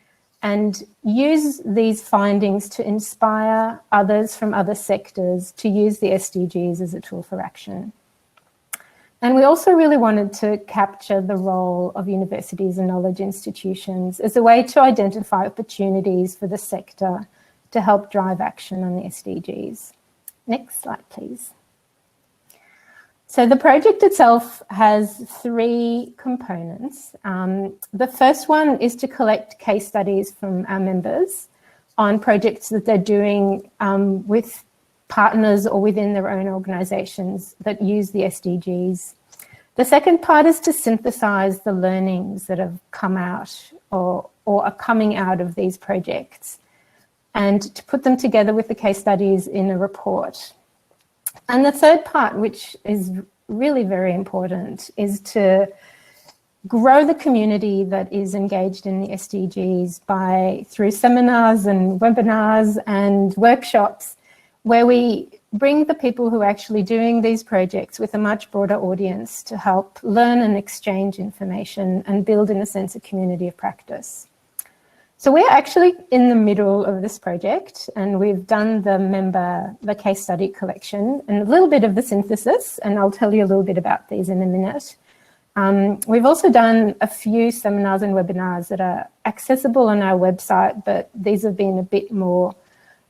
and use these findings to inspire others from other sectors to use the SDGs as a tool for action. And we also really wanted to capture the role of universities and knowledge institutions as a way to identify opportunities for the sector to help drive action on the SDGs. Next slide, please. So the project itself has 3 components. The first one is to collect case studies from our members on projects that they're doing with partners or within their own organisations that use the SDGs. The second part is to synthesise the learnings that have come out or are coming out of these projects and to put them together with the case studies in a report. And the third part, which is really very important, is to grow the community that is engaged in the SDGs through seminars and webinars and workshops where we bring the people who are actually doing these projects with a much broader audience to help learn and exchange information and build, in a sense, a community of practice. So we're actually in the middle of this project and we've done the case study collection and a little bit of the synthesis, and I'll tell you a little bit about these in a minute. We've also done a few seminars and webinars that are accessible on our website, but these have been a bit more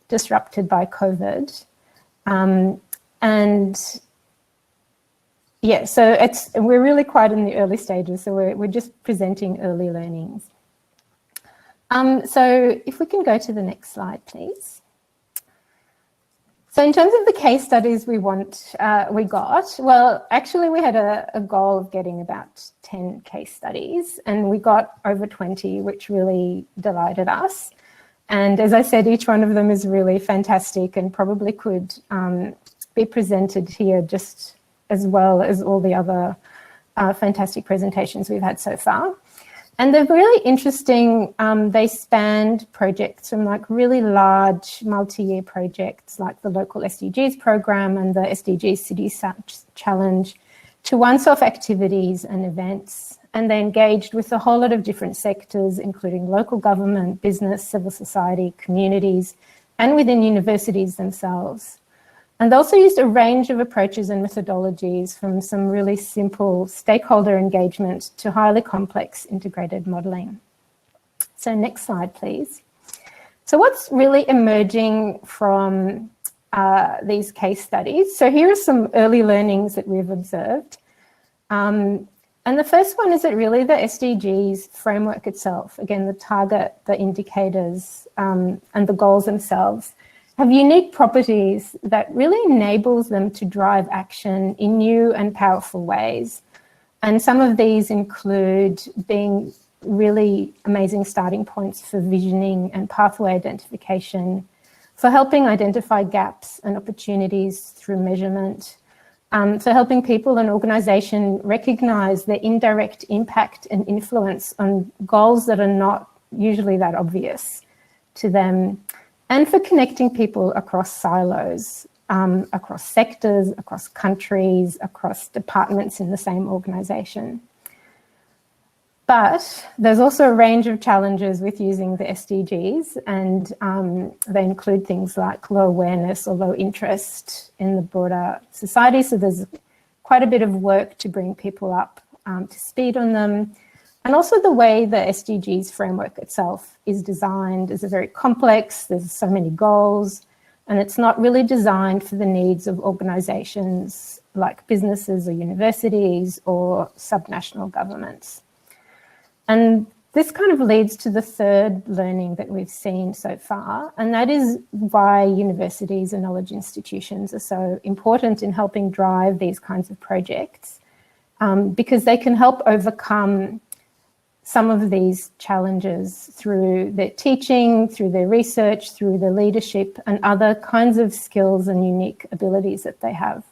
disrupted by COVID. And yeah, so we're really quite in the early stages, so we're just presenting early learnings. So if we can go to the next slide, please. So in terms of the case studies we got, well, actually we had a goal of getting about 10 case studies and we got over 20, which really delighted us. And as I said, each one of them is really fantastic and probably could be presented here just as well as all the other fantastic presentations we've had so far. And they're really interesting. They spanned projects from like really large multi-year projects like the local SDGs program and the SDGs City Challenge to once-off activities and events. And they engaged with a whole lot of different sectors, including local government, business, civil society, communities, and within universities themselves. And they also used a range of approaches and methodologies, from some really simple stakeholder engagement to highly complex integrated modelling. So next slide, please. So what's really emerging from these case studies? So here are some early learnings that we've observed. And the first one is that really the SDGs framework itself, again, the target, the indicators, and the goals themselves, have unique properties that really enables them to drive action in new and powerful ways. And some of these include being really amazing starting points for visioning and pathway identification, for helping identify gaps and opportunities through measurement, for helping people and organisation recognise their indirect impact and influence on goals that are not usually that obvious to them, and for connecting people across silos, across sectors, across countries, across departments in the same organisation. But there's also a range of challenges with using the SDGs, and they include things like low awareness or low interest in the broader society. So there's quite a bit of work to bring people up to speed on them. And also the way the SDGs framework itself is designed is very complex. There's so many goals, and it's not really designed for the needs of organisations like businesses or universities or subnational governments. And this kind of leads to the third learning that we've seen so far, and that is why universities and knowledge institutions are so important in helping drive these kinds of projects, because they can help overcome some of these challenges through their teaching, through their research, through their leadership, and other kinds of skills and unique abilities that they have.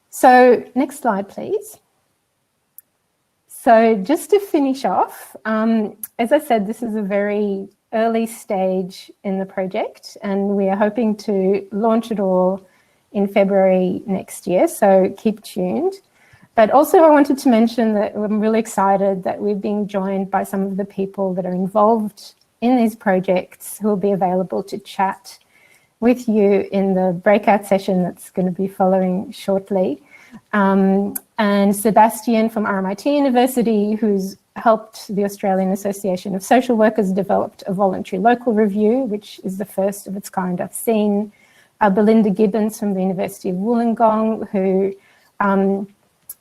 So next slide, please. So just to finish off, as I said, this is a very early stage in the project, and we are hoping to launch it all in February next year, so keep tuned. But also I wanted to mention that I'm really excited that we're being joined by some of the people that are involved in these projects who will be available to chat with you in the breakout session that's going to be following shortly. And Sebastian from RMIT University, who's helped the Australian Association of Social Workers develop a voluntary local review, which is the first of its kind I've seen. Belinda Gibbons from the University of Wollongong, who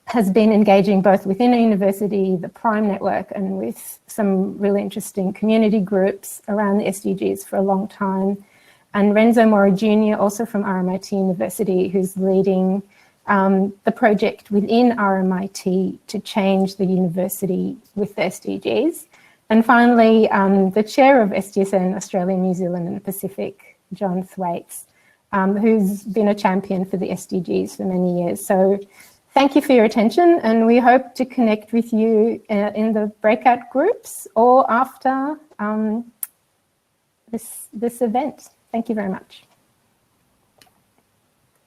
has been engaging both within a university, the Prime Network, and with some really interesting community groups around the SDGs for a long time. And Renzo Mora Jr., also from RMIT University, who's leading the project within RMIT to change the university with the SDGs. And finally, the chair of SDSN, Australia, New Zealand and the Pacific, John Thwaites, who's been a champion for the SDGs for many years. So thank you for your attention, and we hope to connect with you in the breakout groups or after this event. Thank you very much.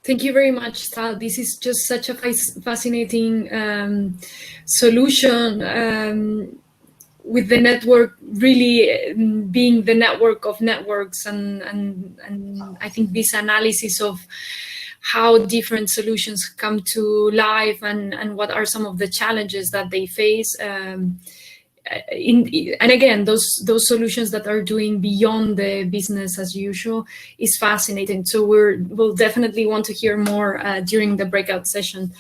Thank you very much, Sal. This is just such a fascinating solution, with the network really being the network of networks, and I think this analysis of how different solutions come to life and what are some of the challenges that they face. And again, those solutions that are doing beyond the business as usual is fascinating. So we'll definitely want to hear more during the breakout session.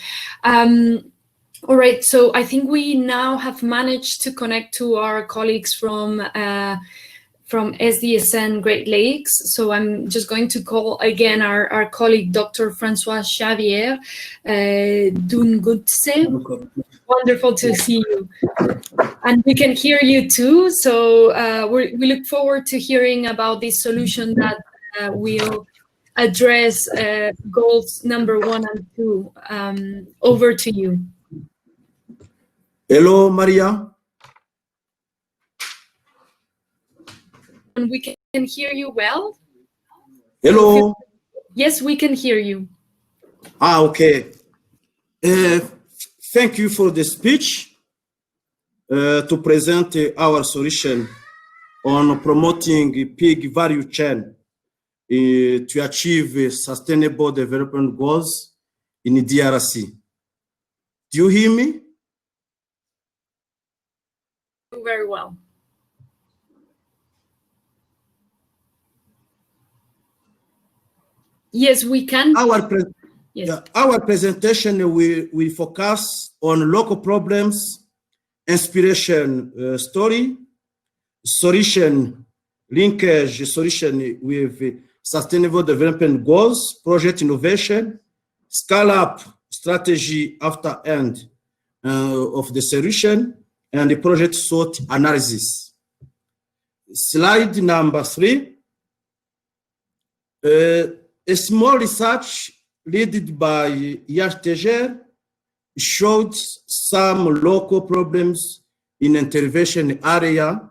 All right, so I think we now have managed to connect to our colleagues from SDSN Great Lakes. So I'm just going to call again our colleague, Dr. Francois Chavier. Dungutse. Wonderful to see you. And we can hear you too. So we look forward to hearing about this solution that will address goals number 1 and 2. Over to you. Hello, Maria. And we can hear you well. Hello. Yes, we can hear you. Okay. Thank you for the speech to present our solution on promoting pig value chain to achieve sustainable development goals in the DRC. Do you hear me? Very well. Yes, we can. Our presentation will focus on local problems, inspiration story, solution linkage solution with sustainable development goals, project innovation, scale up strategy after end of the solution, and the project SWOT analysis. Slide number 3. A small research led by Yash showed some local problems in intervention area,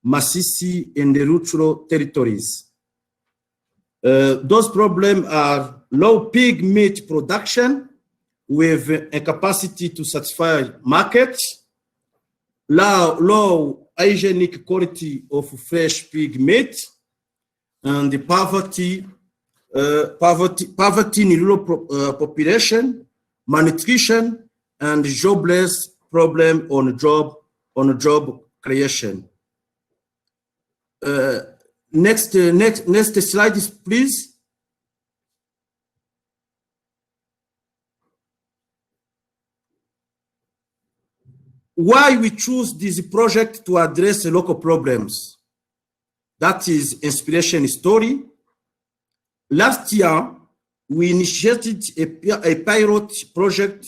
Masisi, and the rural territories. Those problems are low pig meat production with a capacity to satisfy markets, low hygienic quality of fresh pig meat, and the poverty in rural population, malnutrition, and jobless problem on job creation. Next slide, please. Why we choose this project to address local problems? That is inspiration story. Last year, we initiated a pilot project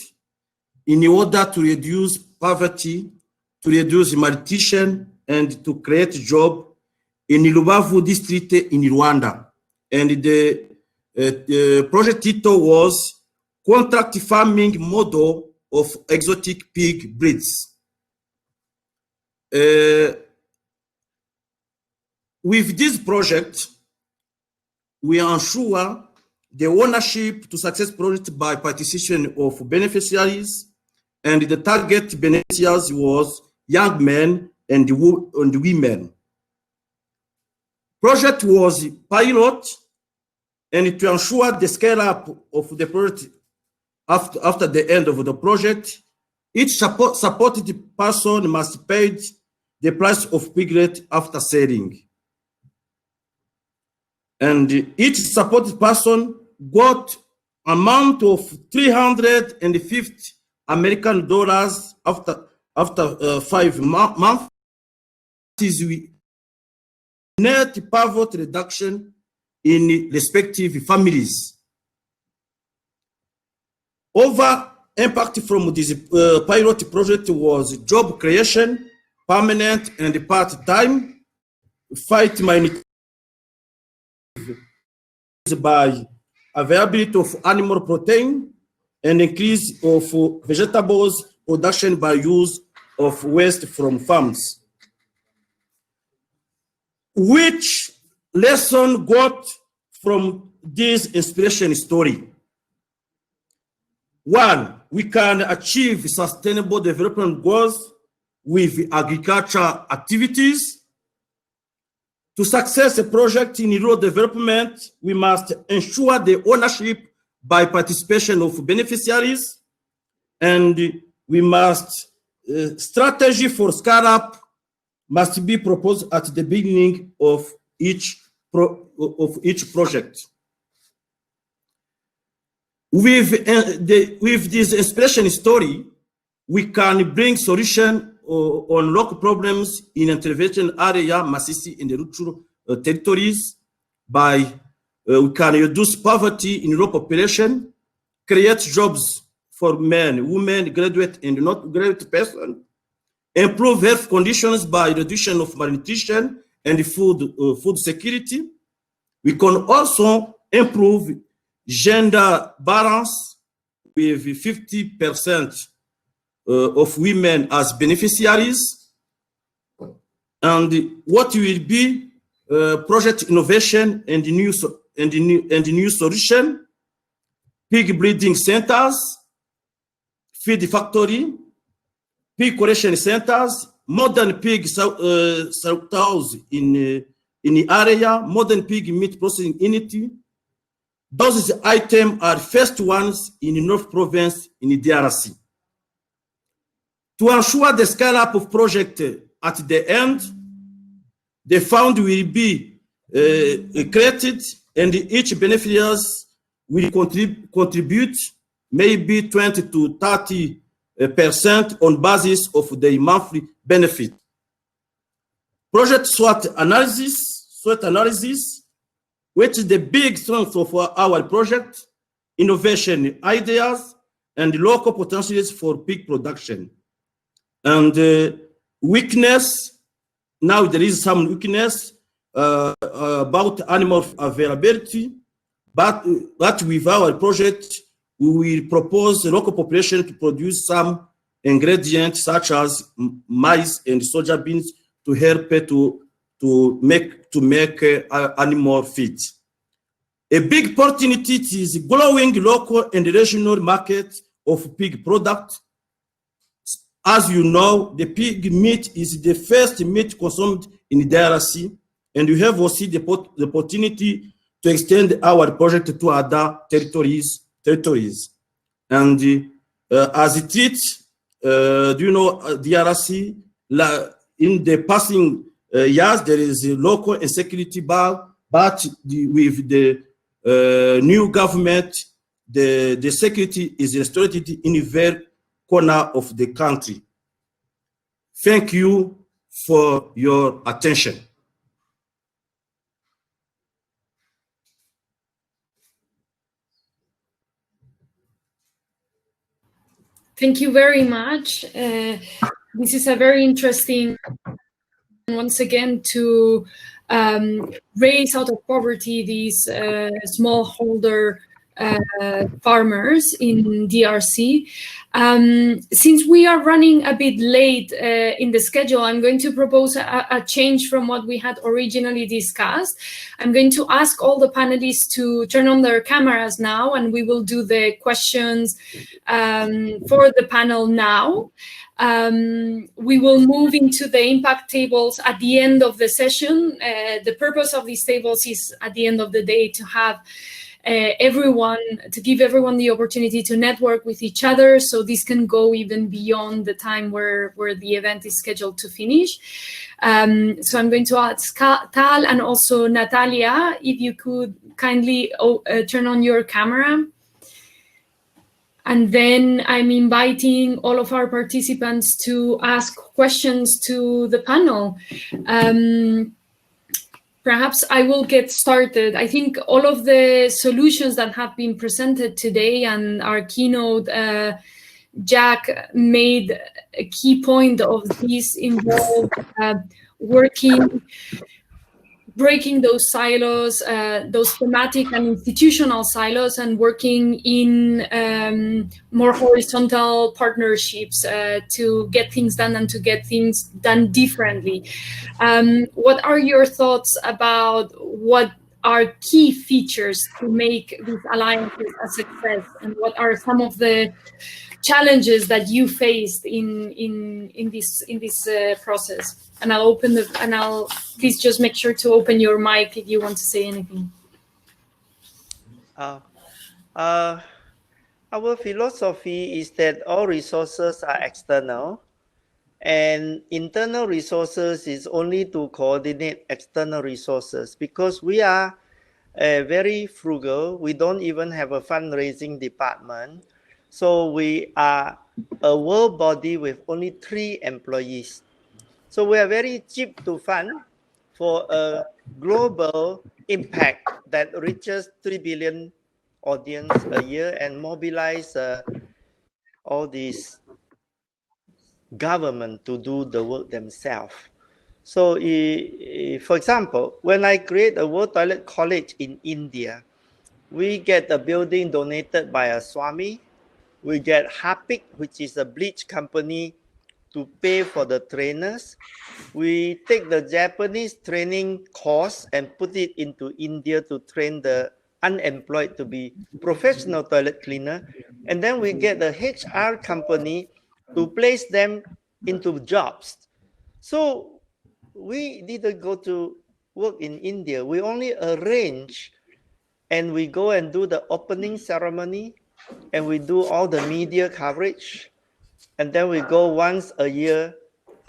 in order to reduce poverty, to reduce malnutrition, and to create jobs in Rubavu district in Rwanda. And the project title was Contract Farming Model of Exotic Pig Breeds. With this project, we ensure the ownership to success project by participation of beneficiaries, and the target beneficiaries was young men and women. Project was pilot, and to ensure the scale up of the project after the end of the project, each supported person must pay the price of piglet after selling. And each supported person got amount of $350 American after 5 months. Is net poverty reduction in respective families. Over impact from this pilot project was job creation, permanent and part-time, fight malnutrition by availability of animal protein, and increase of vegetables production by use of waste from farms. Which lesson got from this inspiration story? 1, we can achieve sustainable development goals with agriculture activities. To success a project in rural development, we must ensure the ownership by participation of beneficiaries, and we must strategy for scale up must be proposed at the beginning of each project. With this inspiration story, we can bring solution on local problems in intervention area, Masisi, in the rural territories by we can reduce poverty in rural population, create jobs for men, women, graduate and not graduate person, improve health conditions by reduction of malnutrition and food security. We can also improve gender balance with 50% of women as beneficiaries, and what will be project innovation and new solution, pig breeding centers, feed factory, pig collection centers, modern pig slaughterhouse in the area, modern pig meat processing unit. Those items are first ones in the North Province in the DRC. To ensure the scale-up of project at the end, the fund will be created and each beneficiaries will contribute maybe 20 to 30% on basis of the monthly benefit. Project SWOT analysis, which is the big strength of our project, innovation ideas, and local potentials for pig production. And weakness, now there is some weakness about animal availability, but with our project, we will propose the local population to produce some ingredients such as maize and soja beans to help to make animal feed. A big opportunity is growing local and regional market of pig product. As you know, the pig meat is the first meat consumed in the DRC, and we have also the opportunity to extend our project to other territories. And as it is, do you know, DRC, in the passing years, there is a local insecurity bar, but with the new government, the security is restored in every corner of the country. Thank you for your attention. Thank you very much. This is a very interesting, once again, to raise out of poverty these smallholder farmers in DRC. Since we are running a bit late in the schedule, I'm going to propose a change from what we had originally discussed. I'm going to ask all the panelists to turn on their cameras now, and we will do the questions for the panel now. We will move into the impact tables at the end of the session. The purpose of these tables is at the end of the day to have to give everyone the opportunity to network with each other, so this can go even beyond the time where the event is scheduled to finish. So I'm going to ask Tal and also Natalia, if you could kindly turn on your camera. And then I'm inviting all of our participants to ask questions to the panel. Perhaps I will get started. I think all of the solutions that have been presented today and our keynote, Jack made a key point of this involve breaking those silos, those thematic and institutional silos, and working in more horizontal partnerships to get things done and to get things done differently. What are your thoughts about what are key features to make these alliances a success, and what are some of the challenges that you faced in this process? And I'll please just make sure to open your mic if you want to say anything. Our philosophy is that all resources are external, and internal resources is only to coordinate external resources, because we are very frugal. We don't even have a fundraising department. So we are a world body with only 3 employees. So we are very cheap to fund for a global impact that reaches 3 billion audience a year and mobilize all these government to do the work themselves. So for example, when I create a World Toilet College in India, We get a building donated by a Swami. We get Hapik, which is a bleach company, to pay for the trainers. We take the Japanese training course and put it into India to train the unemployed to be professional toilet cleaner. And then we get the HR company to place them into jobs. So we didn't go to work in India. We only arrange and we go and do the opening ceremony and we do all the media coverage. And then we go once a year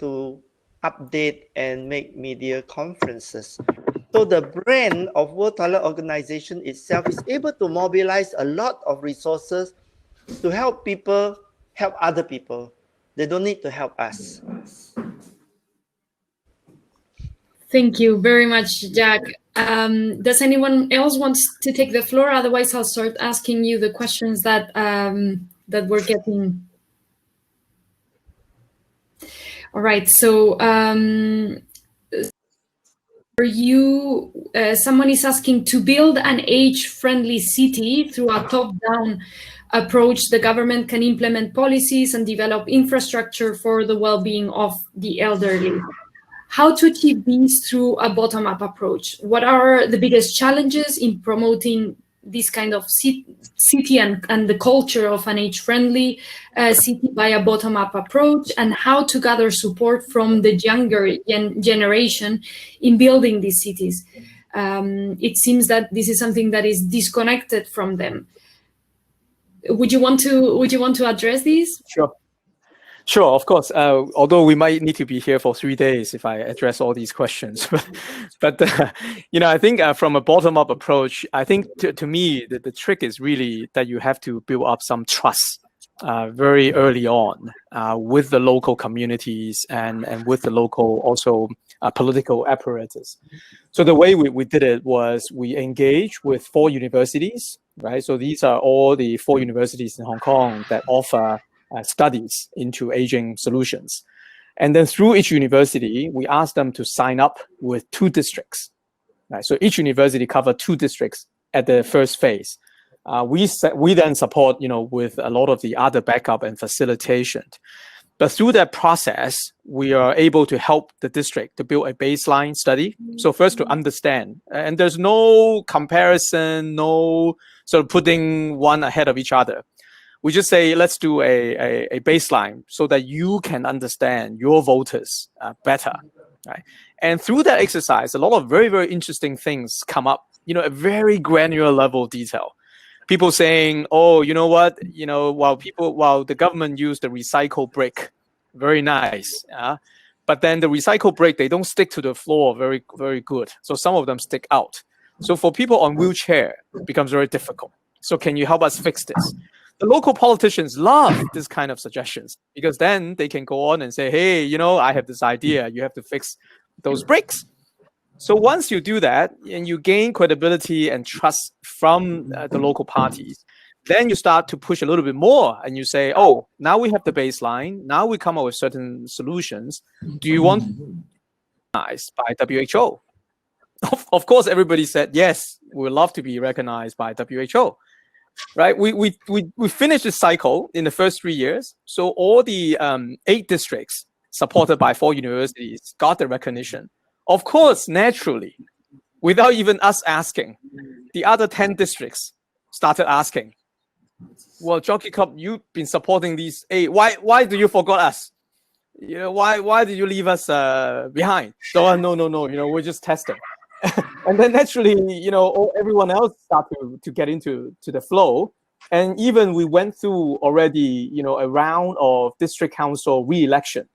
to update and make media conferences. So the brand of World Toilet Organization itself is able to mobilize a lot of resources to help people help other people. They don't need to help us. Thank you very much, Jack. Does anyone else want to take the floor? Otherwise, I'll start asking you the questions that that we're getting. All right. So for you, someone is asking to build an age-friendly city through a top-down approach. The government can implement policies and develop infrastructure for the well-being of the elderly. How to achieve these through a bottom-up approach? What are the biggest challenges in promoting this kind of city and the culture of an age-friendly city by a bottom-up approach, and how to gather support from the younger generation in building these cities? It seems that this is something that is disconnected from them. Would you want to address these? Sure. Sure, of course. Although we might need to be here for 3 days if I address all these questions, but you know, I think from a bottom-up approach, I think to me the trick is really that you have to build up some trust very early on with the local communities and with the local also political apparatus. So the way we did it was we engaged with 4 universities, right? So these are all the 4 universities in Hong Kong that offer studies into aging solutions. And then through each university, we asked them to sign up with 2 districts. Right? So each university covered 2 districts at the first phase. We then support, you know, with a lot of the other backup and facilitation. But through that process, we are able to help the district to build a baseline study. So first to understand, and there's no comparison, no sort of putting one ahead of each other. We just say, let's do a baseline so that you can understand your voters better, right? And through that exercise, a lot of very, very interesting things come up, you know, a very granular level of detail. People saying, oh, you know what, you know, while the government used the recycle brick, very nice, but then the recycle brick, they don't stick to the floor very, very good. So some of them stick out. So for people on wheelchair, it becomes very difficult. So can you help us fix this? The local politicians love this kind of suggestions because then they can go on and say, hey, you know, I have this idea, you have to fix those bricks. So once you do that and you gain credibility and trust from the local parties, then you start to push a little bit more and you say, oh, now we have the baseline, now we come up with certain solutions. Do you want to be recognized by WHO? Of course, everybody said, yes, we would love to be recognized by WHO. Right, we finished the cycle in the first 3 years. So all the 8 districts supported by 4 universities got the recognition. Of course, naturally, without even us asking, the other 10 districts started asking, well, Jockey Club, you've been supporting these 8. Why do you forget us? You know, why did you leave us behind? So no, you know, we're just testing. And then naturally, you know, everyone else started to get into the flow. And even we went through already, you know, a round of district council re-election.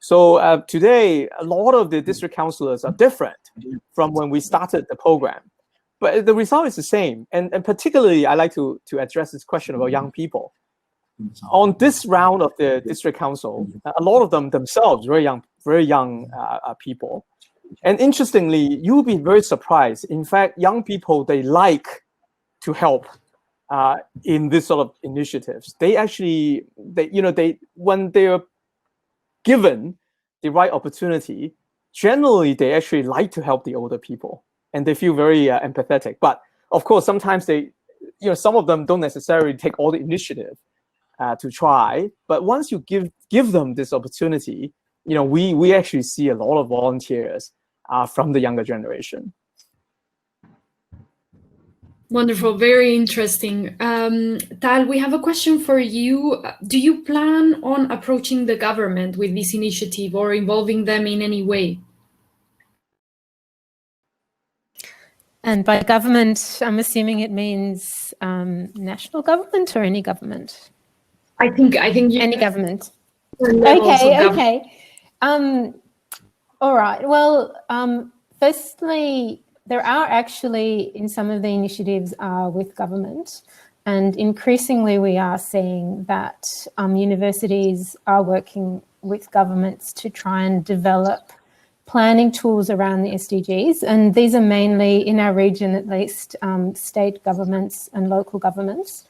So today, a lot of the district councillors are different from when we started the program. But the result is the same. And particularly, I like to address this question about young people. On this round of the district council, a lot of them themselves, very young people. And interestingly, you'll be very surprised. In fact, young people, they like to help in this sort of initiatives. They actually, when they're given the right opportunity, generally, they actually like to help the older people. And they feel very empathetic. But of course, sometimes they some of them don't necessarily take all the initiative to try, but once you give them this opportunity, we actually see a lot of volunteers from the younger generation. Wonderful, very interesting. Tal, we have a question for you. Do you plan on approaching the government with this initiative or involving them in any way? And by government, I'm assuming it means national government or any government? I think any government. Okay. All right. Well, firstly, there are actually, in some of the initiatives with government, and increasingly we are seeing that universities are working with governments to try and develop planning tools around the SDGs. And these are mainly, in our region at least, state governments and local governments.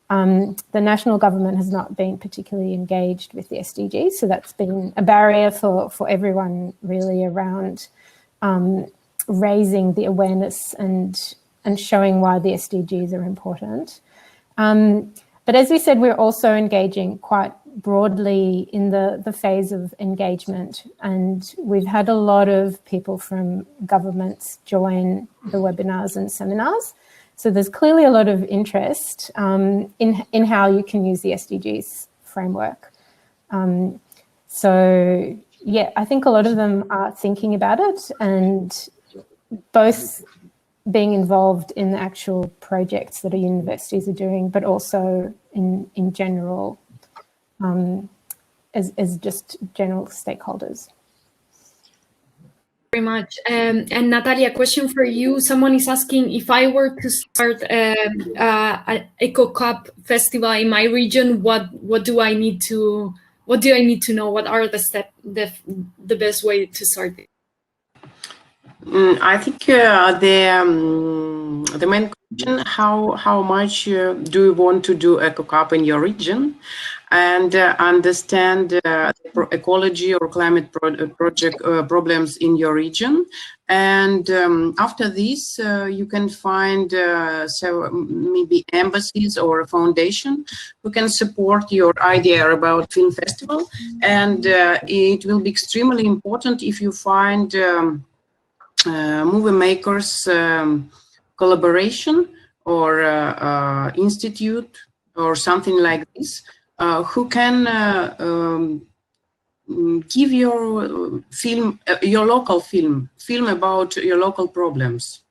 The national government has not been particularly engaged with the SDGs, so that's been a barrier for everyone really around raising the awareness and showing why the SDGs are important. But as we said, we're also engaging quite broadly in the phase of engagement, and we've had a lot of people from governments join the webinars and seminars. So there's clearly a lot of interest in how you can use the SDGs framework. So yeah, I think a lot of them are thinking about it, and both being involved in the actual projects that our universities are doing, but also in general as just general stakeholders. Very much. And Natalia, question for you. Someone is asking, if I were to start an Eco Cup festival in my region, what do I need to know? What are the steps, the best way to start it? I think the main question, how much do you want to do Eco Cup in your region, and understand ecology or climate project problems in your region. And after this, you can find maybe embassies or a foundation who can support your idea about film festival. And it will be extremely important if you find movie makers collaboration or institute or something like this, who can give your film, your local film about your local problems,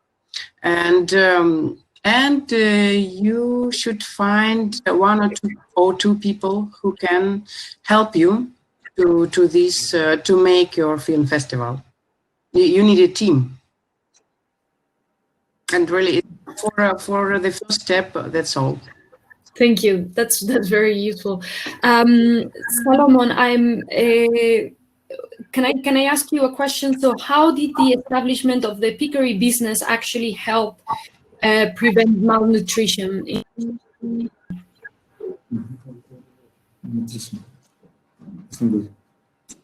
and you should find one or two people who can help you to this to make your film festival. You need a team, and really for the first step, that's all. Thank you. That's very useful. Solomon, can I ask you a question? So, how did the establishment of the Pickering business actually help prevent malnutrition?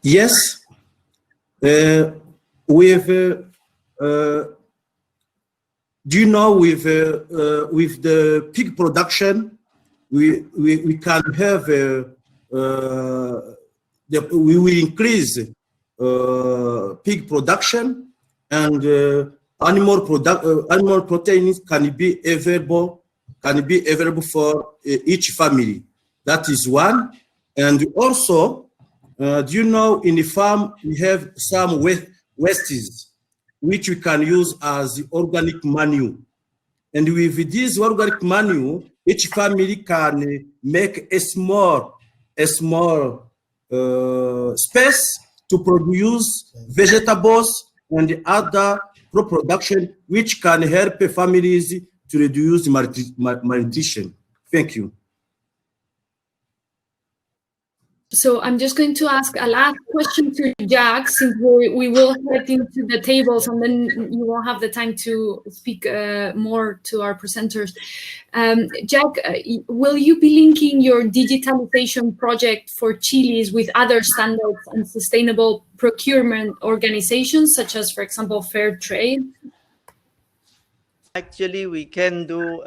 Yes, with do you know with the pig production, we can have we will increase pig production, and animal proteins can be available for each family. That is one. And also, do you know in the farm we have some wastes which we can use as organic manure, and with this organic manure, each family can make a small space to produce vegetables and other crop production, which can help families to reduce malnutrition. Thank you. So I'm just going to ask a last question to Jack, since we will head into the tables, and then you will have the time to speak more to our presenters. Jack, will you be linking your digitalization project for chilies with other standards and sustainable procurement organizations, such as, for example, Fair Trade? Actually, we can do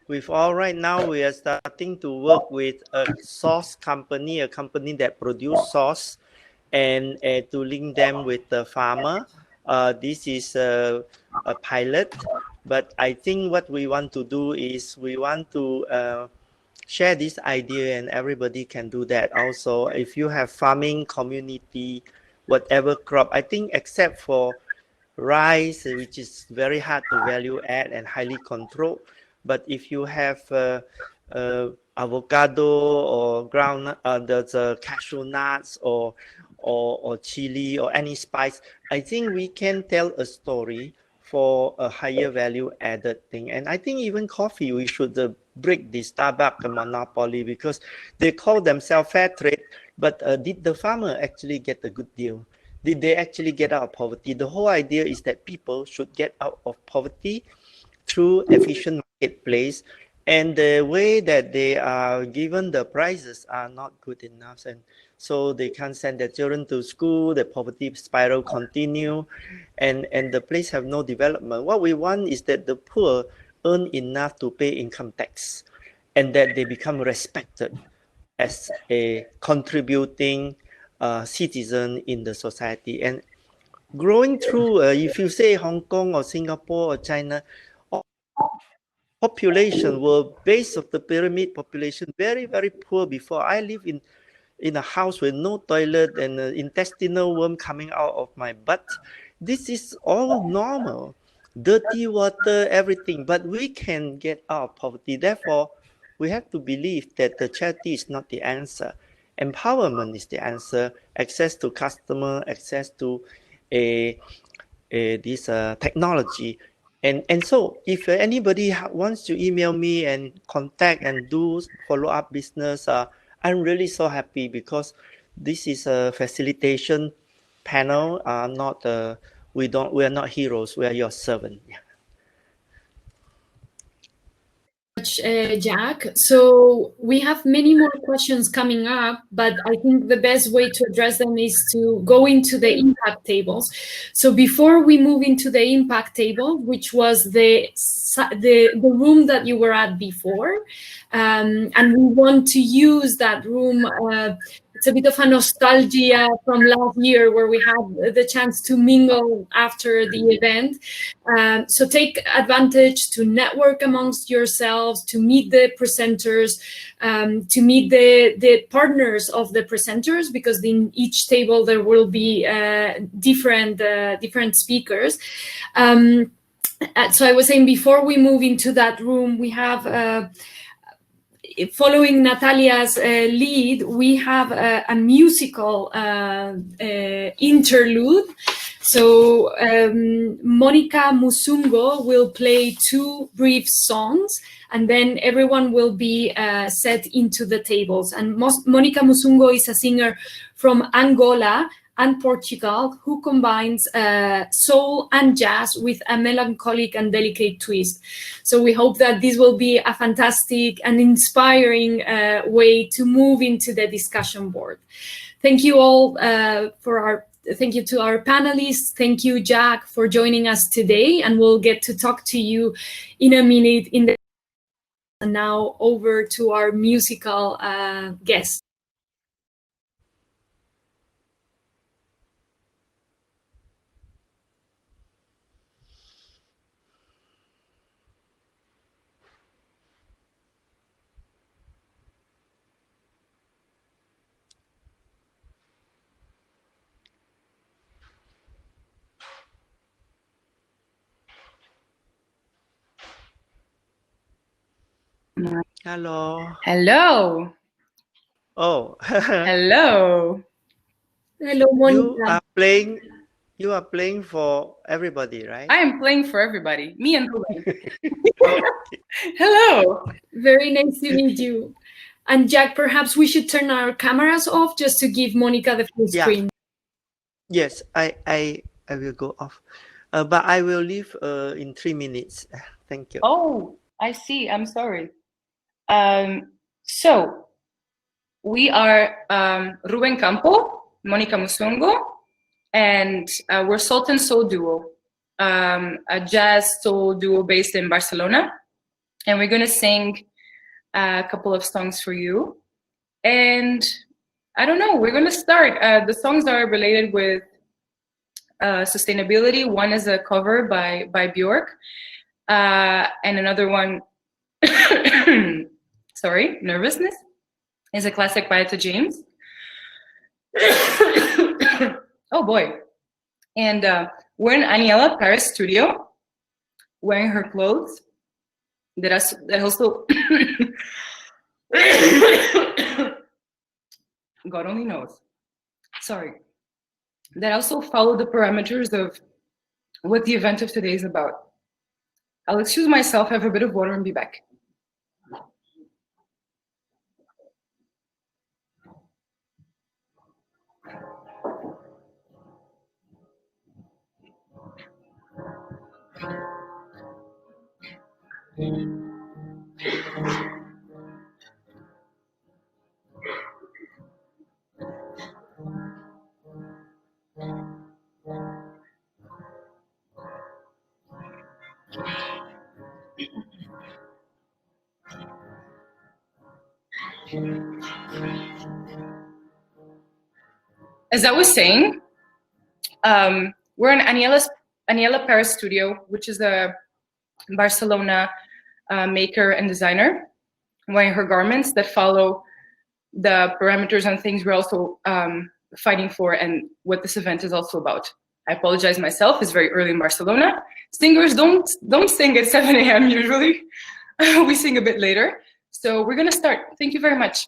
with all right now we are starting to work with a sauce company, a company that produce sauce, and to link them with the farmer. This is a pilot, but I think what we want to do is we want to share this idea, and everybody can do that. Also, if you have farming community, whatever crop, I think except for rice, which is very hard to value add and highly controlled. But if you have avocado or ground, there's cashew nuts or chili or any spice, I think we can tell a story for a higher value added thing. And I think even coffee, we should break the Starbucks monopoly, because they call themselves fair trade, but did the farmer actually get a good deal? Did they actually get out of poverty? The whole idea is that people should get out of poverty through efficient marketplace, and the way that they are given the prices are not good enough, and so they can't send their children to school. The poverty spiral continue, and the place have no development. What we want is that the poor earn enough to pay income tax, and that they become respected as a contributing citizen in the society. And growing through, if you say Hong Kong or Singapore or China, population were base of the pyramid population, very, very poor before. I live in a house with no toilet and intestinal worm coming out of my butt. This is all normal, dirty water, everything, but we can get out of poverty. Therefore, we have to believe that the charity is not the answer. Empowerment is the answer. Access to customer, access to this technology. And so if anybody wants to email me and contact and do follow-up business, I'm really so happy, because this is a facilitation panel. We are not heroes. We are your servant. Yeah. Jack. So we have many more questions coming up, but I think the best way to address them is to go into the impact tables. So before we move into the impact table, which was the room that you were at before, and we want to use that room. It's a bit of a nostalgia from last year, where we had the chance to mingle after the event. So take advantage to network amongst yourselves, to meet the presenters, to meet the partners of the presenters, because in each table there will be different speakers. So I was saying, before we move into that room, we have following Natalia's lead, we have a musical interlude. So Monica Musungo will play 2 brief songs, and then everyone will be set into the tables. And Monica Musungo is a singer from Angola and Portugal, who combines soul and jazz with a melancholic and delicate twist. So we hope that this will be a fantastic and inspiring way to move into the discussion board. Thank you all thank you to our panelists. Thank you, Jack, for joining us today, and we'll get to talk to you in a minute. And now over to our musical guest. Hello. Hello. Oh. Hello. Hello, Monica. You are playing for everybody, right? I am playing for everybody. Me and Hello. Very nice to meet you. And Jack, perhaps we should turn our cameras off just to give Monica the full screen. Yes, I will go off. But I will leave in 3 minutes. Thank you. Oh, I see. I'm sorry. So we are Ruben Campo, Monica Musungo, and we're Salt and Soul Duo, a jazz soul duo based in Barcelona. and we're going to sing a couple of songs for you. And I don't know, we're going to start. The songs are related with sustainability. One is a cover by Bjork, and another one, sorry, nervousness, is a classic by Etta James. Oh boy. And we're in Aniela Paris studio, wearing her clothes. That also, God only knows. Sorry. That also follow the parameters of what the event of today is about. I'll excuse myself, have a bit of water, and be back. As I was saying, we're in Aniela Paris studio, which is a Barcelona maker and designer, wearing her garments that follow the parameters and things we're also fighting for and what this event is also about. I apologize myself, it's very early in Barcelona. Singers don't sing at 7 a.m. usually. We sing a bit later. So we're gonna start. Thank you very much.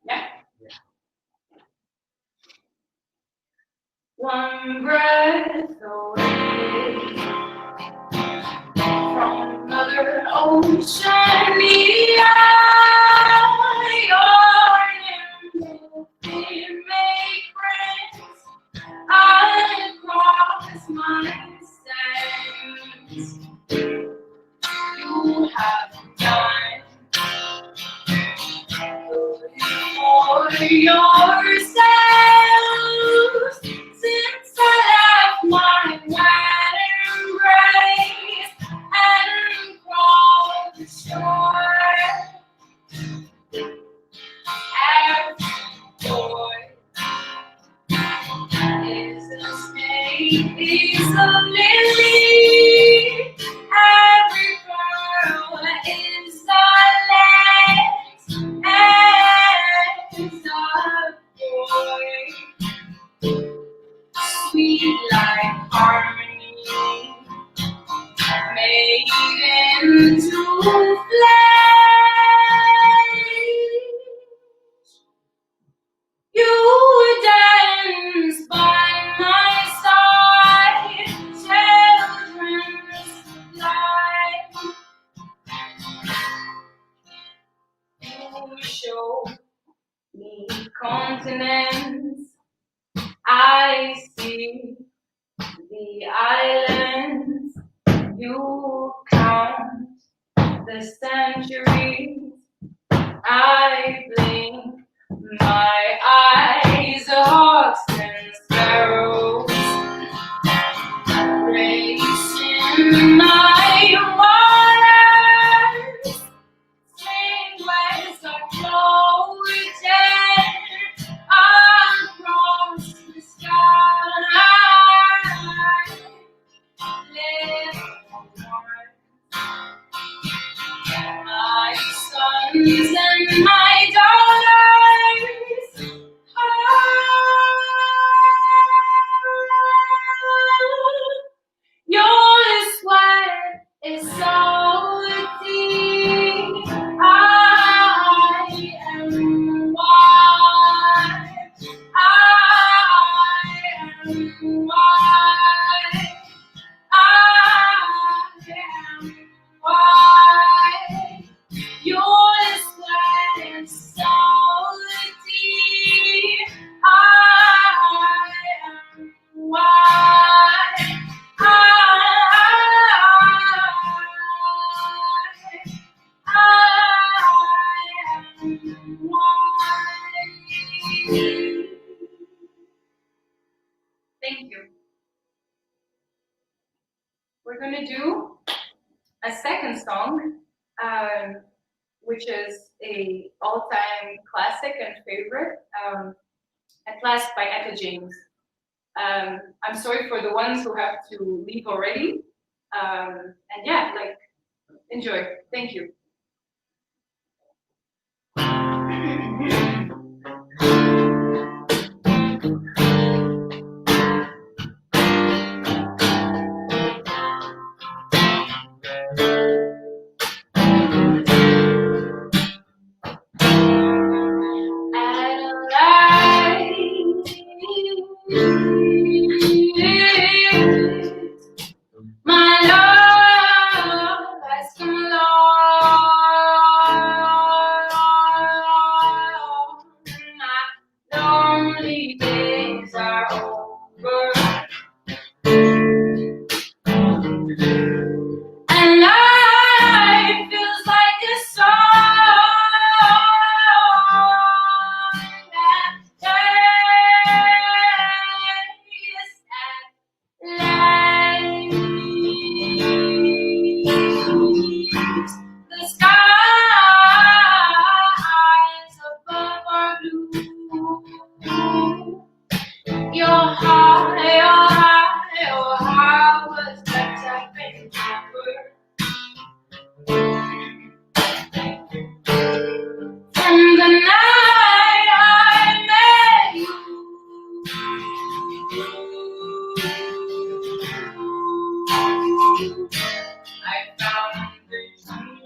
Yeah. One breath away from Mother Ocean, we make friends. I cross my sands. You have done for yourself since I left my wet embrace and crawled the shore. Every boy is a snake, is a lily. Every girl is a lens, and a boy. Sweet like harmony, made into flesh. You dance by my side, children's life. You show me continents, I see the islands. You count the centuries, I blink my eyes. Hawks and sparrows race in my waters, sing waves of floating across the sky. Live my sons and my daughters. we're gonna do a second song, which is a all-time classic and favorite, At Last by Etta James. I'm sorry for the ones who have to leave already. And yeah, like, enjoy. Thank you. My love has come along. My lonely days are over, and life feels like a song that turns at last. The skies above are blue. Your heart was wrapped up in copper. From the night I met you, I found the dream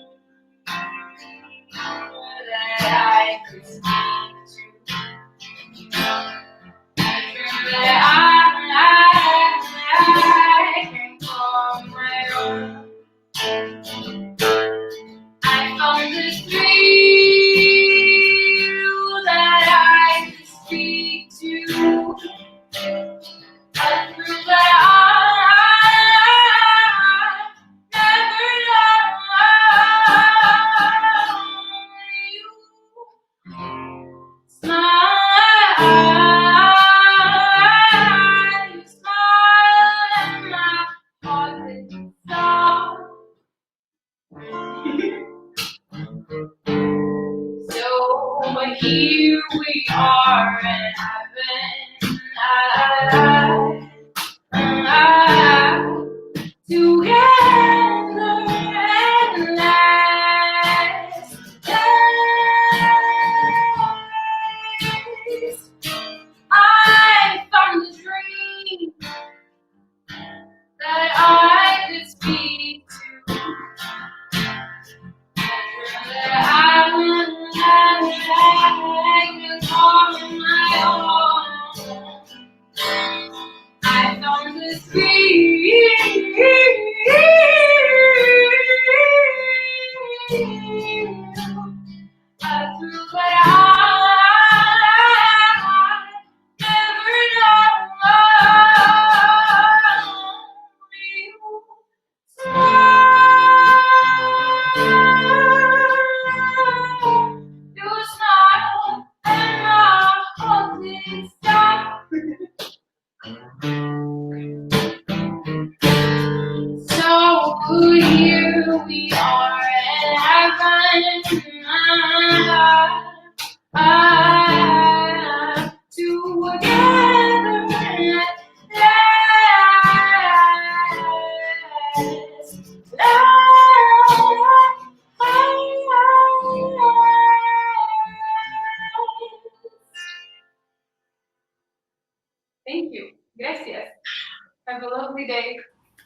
that I could speak to. A dream that I can call my own. I found this dream that I could speak to. A truth that I never known. You smile, and my heart is soft. So here we are in heaven, together at last. I found the dream that I could speak to. That I could call my own. I found this a truth that I never known. You smile, and my heart didn't stop. So here we are in heaven, together at Thank you. Gracias. Have a lovely day.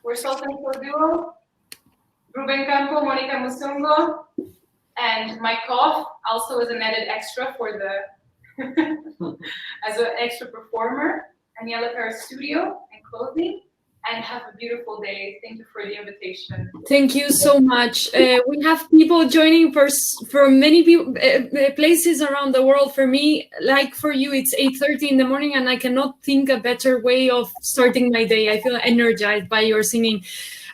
We're Sultan for Duo, Ruben Campo, Monica Musungo, and my cough also is an added extra for the as an extra performer, Aniela Paris Studio and Clothing. And have a beautiful day. Thank you for the invitation. Thank you so much. We have people joining from many people, places around the world. For me, like for you, it's 8:30 in the morning, and I cannot think a better way of starting my day. I feel energized by your singing.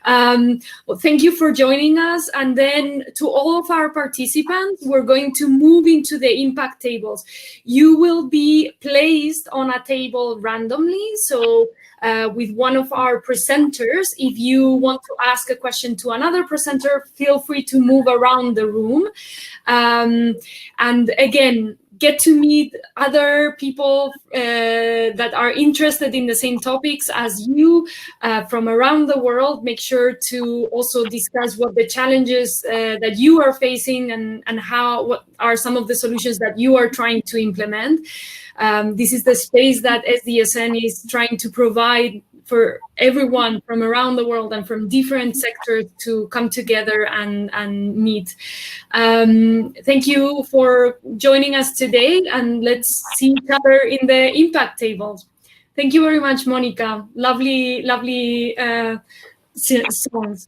Well, thank you for joining us. And then to all of our participants, we're going to move into the impact tables. You will be placed on a table randomly. So with one of our presenters, if you want to ask a question to another presenter, feel free to move around the room. And again, get to meet other people that are interested in the same topics as you from around the world. Make sure to also discuss what the challenges that you are facing and what are some of the solutions that you are trying to implement. This is the space that SDSN is trying to provide for everyone from around the world and from different sectors to come together and meet. Thank you for joining us today, and let's see each other in the impact tables. Thank you very much, Monica. Lovely songs.